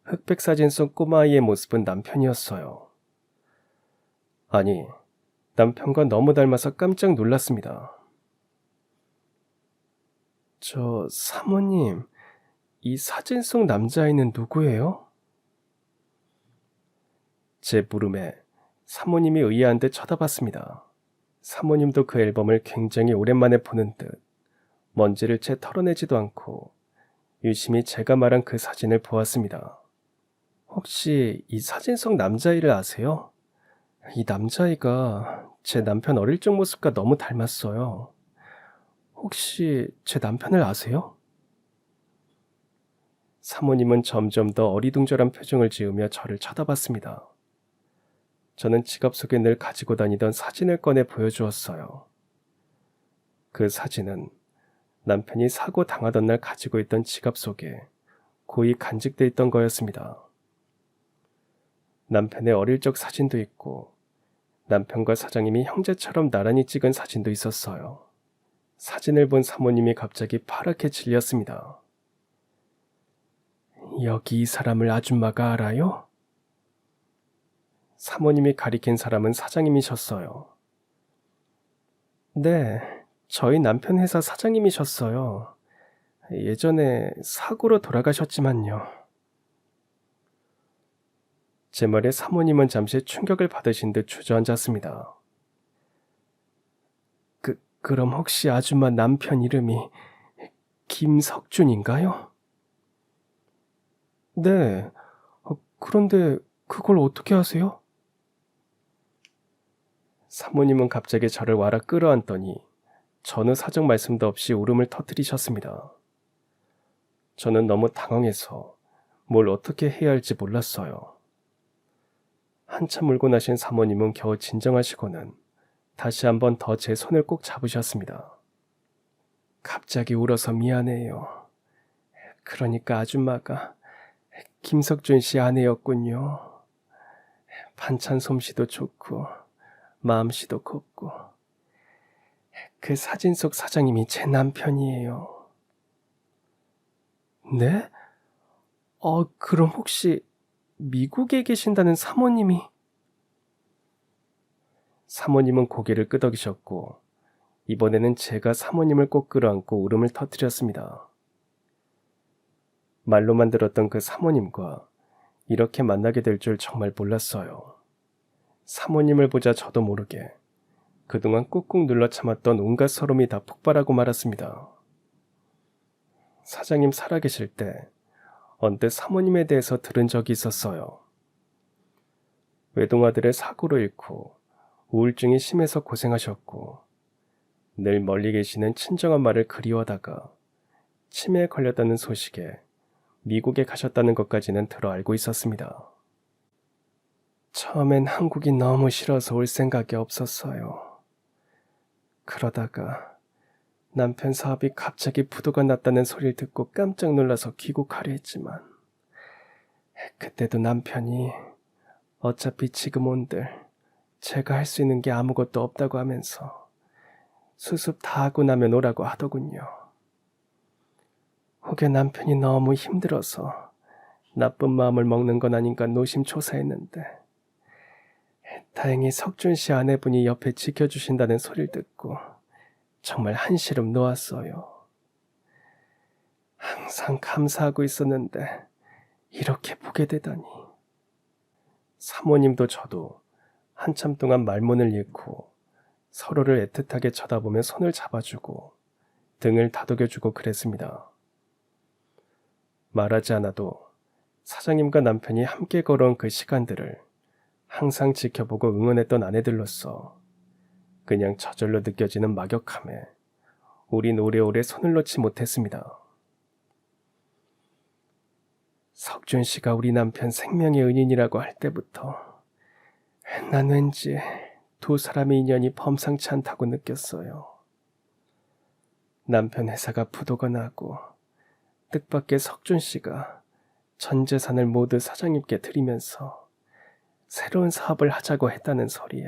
흑백 사진 속 꼬마아이의 모습은 남편이었어요. 아니, 남편과 너무 닮아서 깜짝 놀랐습니다. 저 사모님, 이 사진 속 남자아이는 누구예요? 제 물음에 사모님이 의아한 듯 쳐다봤습니다. 사모님도 그 앨범을 굉장히 오랜만에 보는 듯 먼지를 채 털어내지도 않고 유심히 제가 말한 그 사진을 보았습니다. 혹시 이 사진 속 남자아이를 아세요? 이 남자아이가 제 남편 어릴 적 모습과 너무 닮았어요. 혹시 제 남편을 아세요? 사모님은 점점 더 어리둥절한 표정을 지으며 저를 쳐다봤습니다. 저는 지갑 속에 늘 가지고 다니던 사진을 꺼내 보여주었어요. 그 사진은 남편이 사고 당하던 날 가지고 있던 지갑 속에 고이 간직돼 있던 거였습니다. 남편의 어릴 적 사진도 있고 남편과 사장님이 형제처럼 나란히 찍은 사진도 있었어요. 사진을 본 사모님이 갑자기 파랗게 질렸습니다. 여기 이 사람을 아줌마가 알아요? 사모님이 가리킨 사람은 사장님이셨어요. 네, 저희 남편 회사 사장님이셨어요. 예전에 사고로 돌아가셨지만요. 제 말에 사모님은 잠시 충격을 받으신 듯 주저앉았습니다. 그럼 혹시 아줌마 남편 이름이 김석준인가요? 네. 그런데 그걸 어떻게 아세요? 사모님은 갑자기 저를 와라 끌어안더니 전후 사정 말씀도 없이 울음을 터뜨리셨습니다. 저는 너무 당황해서 뭘 어떻게 해야 할지 몰랐어요. 한참 울고 나신 사모님은 겨우 진정하시고는 다시 한번 더 제 손을 꼭 잡으셨습니다. 갑자기 울어서 미안해요. 그러니까 아줌마가 김석준 씨 아내였군요. 반찬 솜씨도 좋고 마음씨도 곱고 그 사진 속 사장님이 제 남편이에요. 네? 그럼 혹시 미국에 계신다는 사모님이? 사모님은 고개를 끄덕이셨고 이번에는 제가 사모님을 꼭 끌어안고 울음을 터뜨렸습니다. 말로만 들었던 그 사모님과 이렇게 만나게 될 줄 정말 몰랐어요. 사모님을 보자 저도 모르게 그동안 꾹꾹 눌러 참았던 온갖 서름이 다 폭발하고 말았습니다. 사장님 살아계실 때 언뜻 사모님에 대해서 들은 적이 있었어요. 외동아들을 사고로 잃고 우울증이 심해서 고생하셨고 늘 멀리 계시는 친정엄마를 그리워하다가 치매에 걸렸다는 소식에 미국에 가셨다는 것까지는 들어 알고 있었습니다. 처음엔 한국이 너무 싫어서 올 생각이 없었어요. 그러다가 남편 사업이 갑자기 부도가 났다는 소리를 듣고 깜짝 놀라서 귀국하려 했지만 그때도 남편이 어차피 지금 온들 제가 할 수 있는 게 아무것도 없다고 하면서 수습 다 하고 나면 오라고 하더군요. 혹여 남편이 너무 힘들어서 나쁜 마음을 먹는 건 아닌가 노심초사했는데 다행히 석준 씨 아내분이 옆에 지켜주신다는 소리를 듣고 정말 한시름 놓았어요. 항상 감사하고 있었는데 이렇게 보게 되다니. 사모님도 저도 한참 동안 말문을 잃고 서로를 애틋하게 쳐다보며 손을 잡아주고 등을 다독여주고 그랬습니다. 말하지 않아도 사장님과 남편이 함께 걸어온 그 시간들을 항상 지켜보고 응원했던 아내들로서 그냥 저절로 느껴지는 막역함에 우린 오래오래 손을 놓지 못했습니다. 석준 씨가 우리 남편 생명의 은인이라고 할 때부터 난 왠지 두 사람의 인연이 범상치 않다고 느꼈어요. 남편 회사가 부도가 나고 뜻밖의 석준 씨가 전 재산을 모두 사장님께 드리면서 새로운 사업을 하자고 했다는 소리에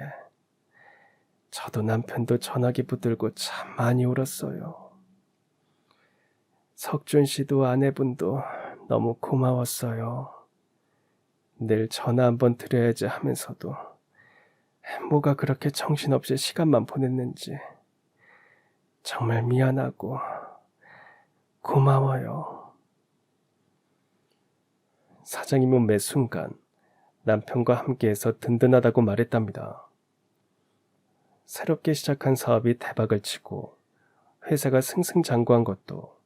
저도 남편도 전화기 붙들고 참 많이 울었어요. 석준 씨도 아내분도 너무 고마웠어요. 늘 전화 한번 드려야지 하면서도 뭐가 그렇게 정신없이 시간만 보냈는지 정말 미안하고 고마워요. 사장님은 매 순간 남편과 함께해서 든든하다고 말했답니다. 새롭게 시작한 사업이 대박을 치고 회사가 승승장구한 것도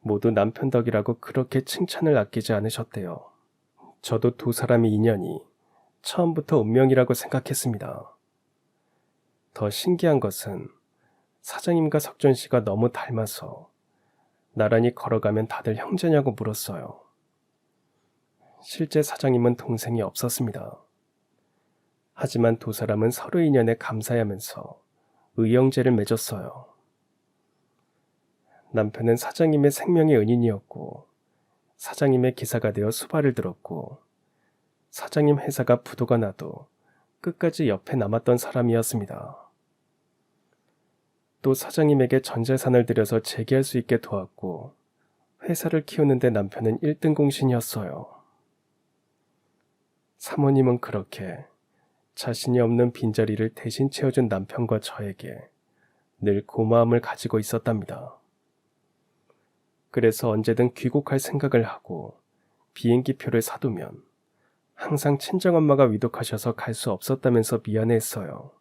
모두 남편 덕이라고 그렇게 칭찬을 아끼지 않으셨대요. 저도 두 사람의 인연이 처음부터 운명이라고 생각했습니다. 더 신기한 것은 사장님과 석준 씨가 너무 닮아서 나란히 걸어가면 다들 형제냐고 물었어요. 실제 사장님은 동생이 없었습니다. 하지만 두 사람은 서로 인연에 감사하면서 의형제를 맺었어요. 남편은 사장님의 생명의 은인이었고 사장님의 기사가 되어 수발을 들었고 사장님 회사가 부도가 나도 끝까지 옆에 남았던 사람이었습니다. 또 사장님에게 전 재산을 들여서 재기할 수 있게 도왔고 회사를 키우는데 남편은 1등 공신이었어요. 사모님은 그렇게 자신이 없는 빈자리를 대신 채워준 남편과 저에게 늘 고마움을 가지고 있었답니다. 그래서 언제든 귀국할 생각을 하고 비행기 표를 사두면 항상 친정엄마가 위독하셔서 갈 수 없었다면서 미안해했어요.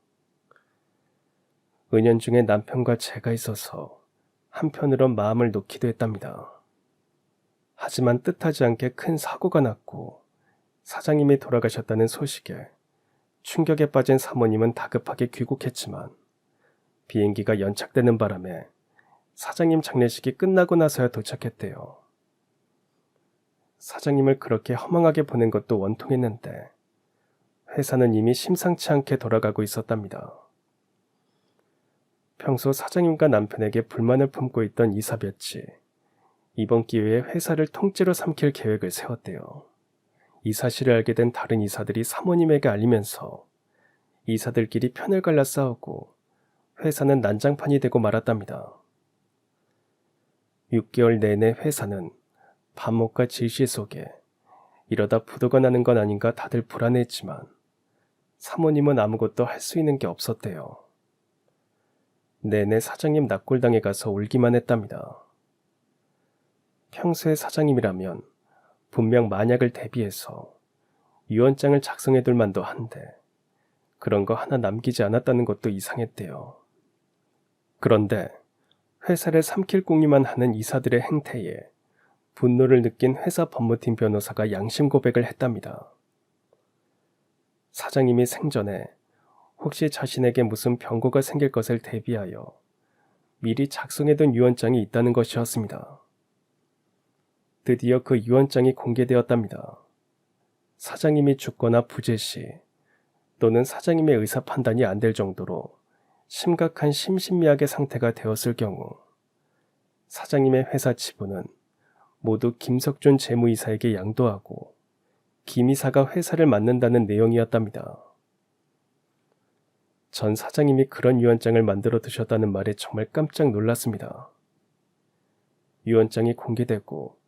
은연중에 남편과 제가 있어서 한편으론 마음을 놓기도 했답니다. 하지만 뜻하지 않게 큰 사고가 났고 사장님이 돌아가셨다는 소식에 충격에 빠진 사모님은 다급하게 귀국했지만 비행기가 연착되는 바람에 사장님 장례식이 끝나고 나서야 도착했대요. 사장님을 그렇게 허망하게 보낸 것도 원통했는데 회사는 이미 심상치 않게 돌아가고 있었답니다. 평소 사장님과 남편에게 불만을 품고 있던 이사볕이 이번 기회에 회사를 통째로 삼킬 계획을 세웠대요. 이 사실을 알게 된 다른 이사들이 사모님에게 알리면서 이사들끼리 편을 갈라 싸우고 회사는 난장판이 되고 말았답니다. 6개월 내내 회사는 반목과 질시 속에 이러다 부도가 나는 건 아닌가 다들 불안해했지만 사모님은 아무것도 할 수 있는 게 없었대요. 내내 사장님 납골당에 가서 울기만 했답니다. 평소에 사장님이라면 분명 만약을 대비해서 유언장을 작성해둘 만도 한데 그런 거 하나 남기지 않았다는 것도 이상했대요. 그런데 회사를 삼킬 궁리만 하는 이사들의 행태에 분노를 느낀 회사 법무팀 변호사가 양심 고백을 했답니다. 사장님이 생전에 혹시 자신에게 무슨 병고가 생길 것을 대비하여 미리 작성해둔 유언장이 있다는 것이었습니다. 드디어 그 유언장이 공개되었답니다. 사장님이 죽거나 부재 시 또는 사장님의 의사 판단이 안 될 정도로 심각한 심신미약의 상태가 되었을 경우 사장님의 회사 지분은 모두 김석준 재무이사에게 양도하고 김 이사가 회사를 맡는다는 내용이었답니다. 전 사장님이 그런 유언장을 만들어 두셨다는 말에 정말 깜짝 놀랐습니다. 유언장이 공개되고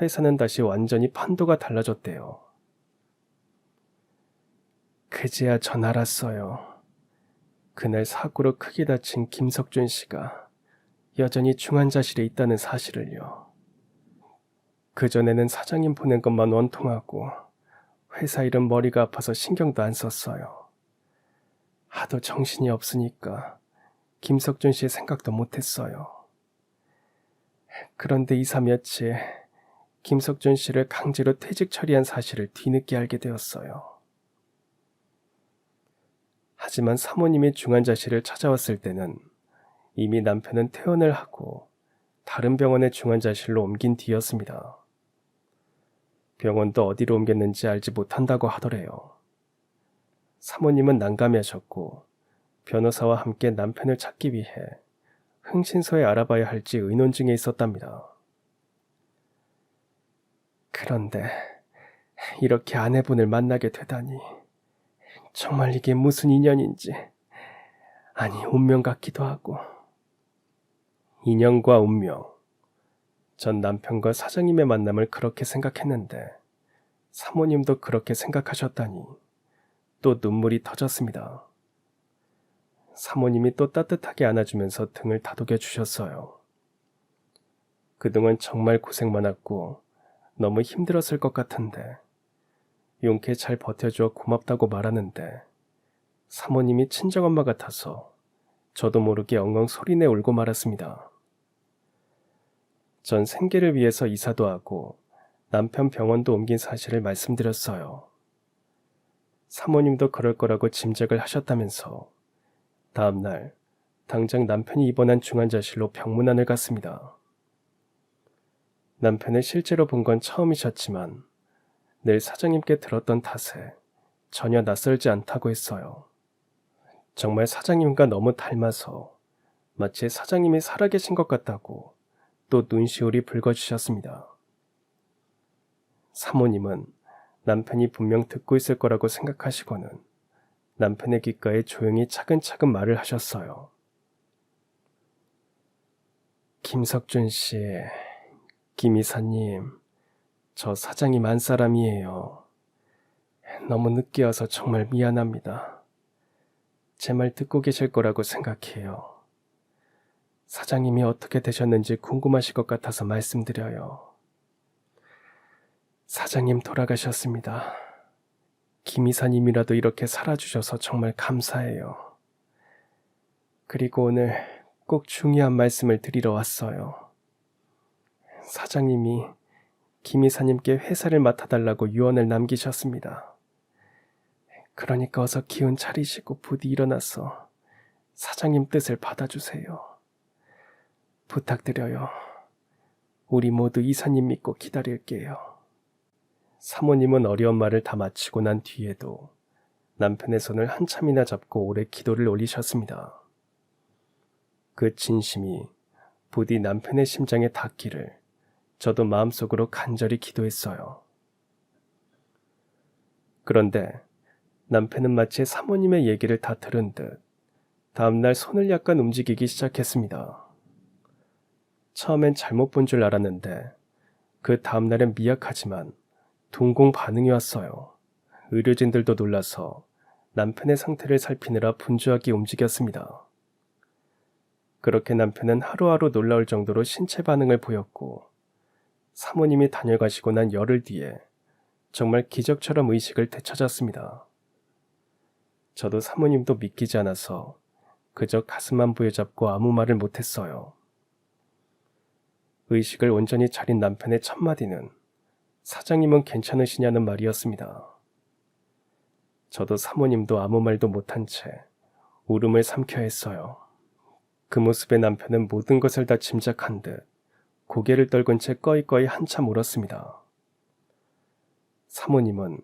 회사는 다시 완전히 판도가 달라졌대요. 그제야 전 알았어요. 그날 사고로 크게 다친 김석준 씨가 여전히 중환자실에 있다는 사실을요. 그전에는 사장님 보낸 것만 원통하고 회사 일은 머리가 아파서 신경도 안 썼어요. 하도 정신이 없으니까 김석준 씨의 생각도 못했어요. 그런데 이사 며칠 김석준 씨를 강제로 퇴직 처리한 사실을 뒤늦게 알게 되었어요. 하지만 사모님이 중환자실을 찾아왔을 때는 이미 남편은 퇴원을 하고 다른 병원의 중환자실로 옮긴 뒤였습니다. 병원도 어디로 옮겼는지 알지 못한다고 하더래요. 사모님은 난감해하셨고 변호사와 함께 남편을 찾기 위해 흥신소에 알아봐야 할지 의논 중에 있었답니다. 그런데 이렇게 아내분을 만나게 되다니 정말 이게 무슨 인연인지, 아니 운명 같기도 하고. 인연과 운명. 전 남편과 사장님의 만남을 그렇게 생각했는데 사모님도 그렇게 생각하셨다니 또 눈물이 터졌습니다. 사모님이 또 따뜻하게 안아주면서 등을 다독여 주셨어요. 그동안 정말 고생 많았고 너무 힘들었을 것 같은데 용케 잘 버텨줘 고맙다고 말하는데 사모님이 친정엄마 같아서 저도 모르게 엉엉 소리내 울고 말았습니다. 전 생계를 위해서 이사도 하고 남편 병원도 옮긴 사실을 말씀드렸어요. 사모님도 그럴 거라고 짐작을 하셨다면서 다음 날 당장 남편이 입원한 중환자실로 병문안을 갔습니다. 남편을 실제로 본 건 처음이셨지만 늘 사장님께 들었던 탓에 전혀 낯설지 않다고 했어요. 정말 사장님과 너무 닮아서 마치 사장님이 살아계신 것 같다고 또 눈시울이 붉어지셨습니다. 사모님은 남편이 분명 듣고 있을 거라고 생각하시고는 남편의 귓가에 조용히 차근차근 말을 하셨어요. 김석준 씨, 김 이사님, 저 사장님 안 사람이에요. 너무 늦게 와서 정말 미안합니다. 제 말 듣고 계실 거라고 생각해요. 사장님이 어떻게 되셨는지 궁금하실 것 같아서 말씀드려요. 사장님 돌아가셨습니다. 김 이사님이라도 이렇게 살아주셔서 정말 감사해요. 그리고 오늘 꼭 중요한 말씀을 드리러 왔어요. 사장님이 김 이사님께 회사를 맡아달라고 유언을 남기셨습니다. 그러니까 어서 기운 차리시고 부디 일어나서 사장님 뜻을 받아주세요. 부탁드려요. 우리 모두 이사님 믿고 기다릴게요. 사모님은 어려운 말을 다 마치고 난 뒤에도 남편의 손을 한참이나 잡고 오래 기도를 올리셨습니다. 그 진심이 부디 남편의 심장에 닿기를 저도 마음속으로 간절히 기도했어요. 그런데 남편은 마치 사모님의 얘기를 다 들은 듯 다음날 손을 약간 움직이기 시작했습니다. 처음엔 잘못 본 줄 알았는데 그 다음날엔 미약하지만 둔공 반응이 왔어요. 의료진들도 놀라서 남편의 상태를 살피느라 분주하게 움직였습니다. 그렇게 남편은 하루하루 놀라울 정도로 신체 반응을 보였고 사모님이 다녀가시고 난 열흘 뒤에 정말 기적처럼 의식을 되찾았습니다. 저도 사모님도 믿기지 않아서 그저 가슴만 부여잡고 아무 말을 못했어요. 의식을 온전히 차린 남편의 첫 마디는 사장님은 괜찮으시냐는 말이었습니다. 저도 사모님도 아무 말도 못한 채 울음을 삼켜야 했어요. 그 모습에 남편은 모든 것을 다 짐작한 듯 고개를 떨군 채 꺼이꺼이 한참 울었습니다. 사모님은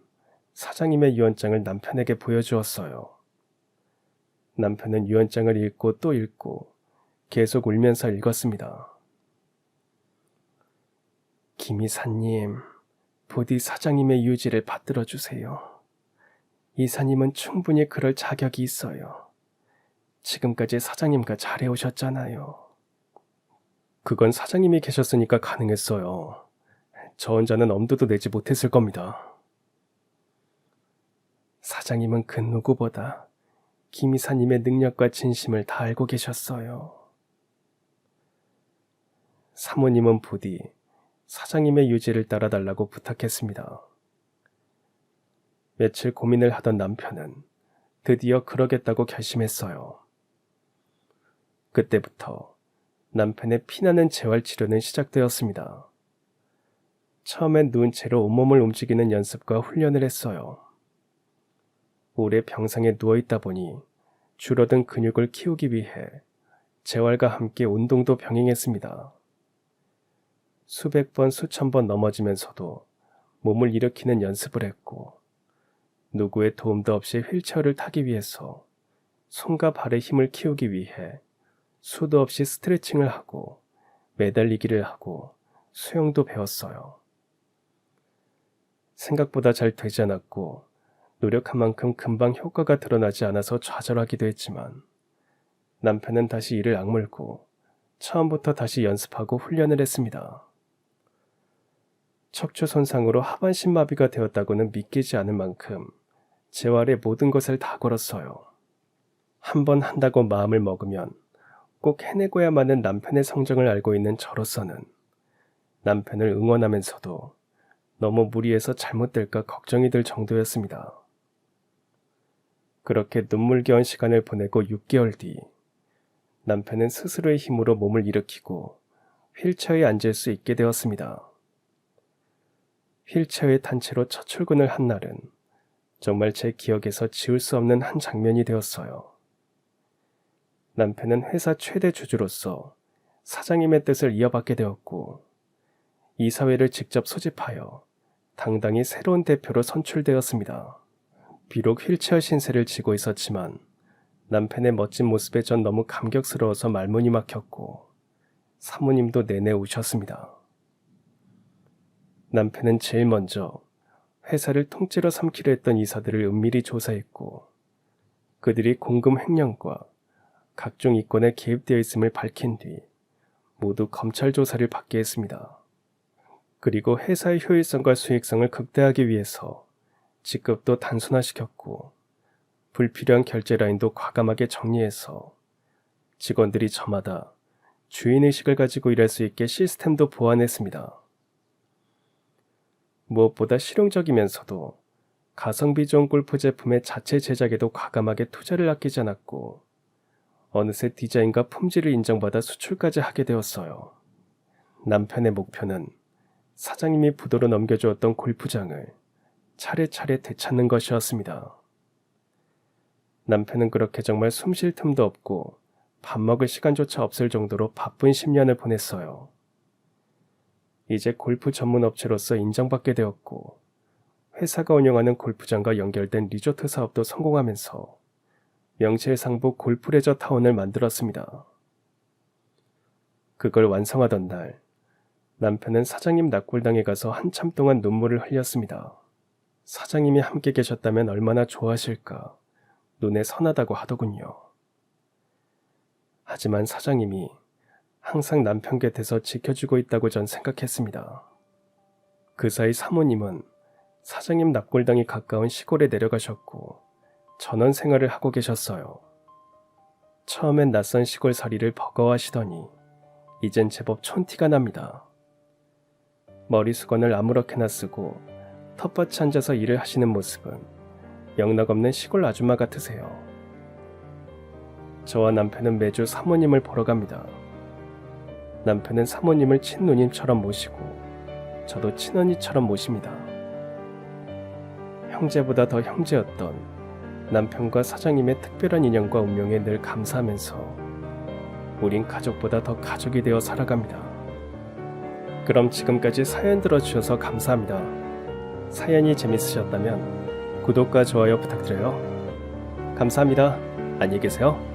사장님의 유언장을 남편에게 보여주었어요. 남편은 유언장을 읽고 또 읽고 계속 울면서 읽었습니다. 김 이사님, 부디 사장님의 유지를 받들어 주세요. 이사님은 충분히 그럴 자격이 있어요. 지금까지 사장님과 잘해오셨잖아요. 그건 사장님이 계셨으니까 가능했어요. 저 혼자는 엄두도 내지 못했을 겁니다. 사장님은 그 누구보다 김 이사님의 능력과 진심을 다 알고 계셨어요. 사모님은 부디 사장님의 유지를 따라달라고 부탁했습니다. 며칠 고민을 하던 남편은 드디어 그러겠다고 결심했어요. 그때부터 남편의 피나는 재활치료는 시작되었습니다. 처음엔 누운 채로 온몸을 움직이는 연습과 훈련을 했어요. 오래 병상에 누워있다 보니 줄어든 근육을 키우기 위해 재활과 함께 운동도 병행했습니다. 수백 번, 수천 번 넘어지면서도 몸을 일으키는 연습을 했고 누구의 도움도 없이 휠체어를 타기 위해서 손과 발의 힘을 키우기 위해 수도 없이 스트레칭을 하고 매달리기를 하고 수영도 배웠어요. 생각보다 잘 되지 않았고 노력한 만큼 금방 효과가 드러나지 않아서 좌절하기도 했지만 남편은 다시 이를 악물고 처음부터 다시 연습하고 훈련을 했습니다. 척추 손상으로 하반신 마비가 되었다고는 믿기지 않을 만큼 재활의 모든 것을 다 걸었어요. 한 번 한다고 마음을 먹으면 꼭 해내고야만 하는 남편의 성정을 알고 있는 저로서는 남편을 응원하면서도 너무 무리해서 잘못될까 걱정이 들 정도였습니다. 그렇게 눈물겨운 시간을 보내고 6개월 뒤 남편은 스스로의 힘으로 몸을 일으키고 휠체어에 앉을 수 있게 되었습니다. 휠체어에 탄 채로 첫 출근을 한 날은 정말 제 기억에서 지울 수 없는 한 장면이 되었어요. 남편은 회사 최대 주주로서 사장님의 뜻을 이어받게 되었고 이사회를 직접 소집하여 당당히 새로운 대표로 선출되었습니다. 비록 휠체어 신세를 지고 있었지만 남편의 멋진 모습에 전 너무 감격스러워서 말문이 막혔고 사모님도 내내 우셨습니다. 남편은 제일 먼저 회사를 통째로 삼키려 했던 이사들을 은밀히 조사했고 그들이 공금 횡령과 각종 이권에 개입되어 있음을 밝힌 뒤 모두 검찰 조사를 받게 했습니다. 그리고 회사의 효율성과 수익성을 극대화하기 위해서 직급도 단순화시켰고 불필요한 결제 라인도 과감하게 정리해서 직원들이 저마다 주인의식을 가지고 일할 수 있게 시스템도 보완했습니다. 무엇보다 실용적이면서도 가성비 좋은 골프 제품의 자체 제작에도 과감하게 투자를 아끼지 않았고 어느새 디자인과 품질을 인정받아 수출까지 하게 되었어요. 남편의 목표는 사장님이 부도로 넘겨주었던 골프장을 차례차례 되찾는 것이었습니다. 남편은 그렇게 정말 숨 쉴 틈도 없고 밥 먹을 시간조차 없을 정도로 바쁜 10년을 보냈어요. 이제 골프 전문 업체로서 인정받게 되었고 회사가 운영하는 골프장과 연결된 리조트 사업도 성공하면서 명실상부 골프레저 타운을 만들었습니다. 그걸 완성하던 날 남편은 사장님 낙골당에 가서 한참 동안 눈물을 흘렸습니다. 사장님이 함께 계셨다면 얼마나 좋아하실까 눈에 선하다고 하더군요. 하지만 사장님이 항상 남편 곁에서 지켜주고 있다고 전 생각했습니다. 그 사이 사모님은 사장님 납골당이 가까운 시골에 내려가셨고 전원 생활을 하고 계셨어요. 처음엔 낯선 시골살이를 버거워하시더니 이젠 제법 촌티가 납니다. 머리 수건을 아무렇게나 쓰고 텃밭에 앉아서 일을 하시는 모습은 영락없는 시골 아줌마 같으세요. 저와 남편은 매주 사모님을 보러 갑니다. 남편은 사모님을 친누님처럼 모시고 저도 친언니처럼 모십니다. 형제보다 더 형제였던 남편과 사장님의 특별한 인연과 운명에 늘 감사하면서 우린 가족보다 더 가족이 되어 살아갑니다. 그럼 지금까지 사연 들어주셔서 감사합니다. 사연이 재밌으셨다면 구독과 좋아요 부탁드려요. 감사합니다. 안녕히 계세요.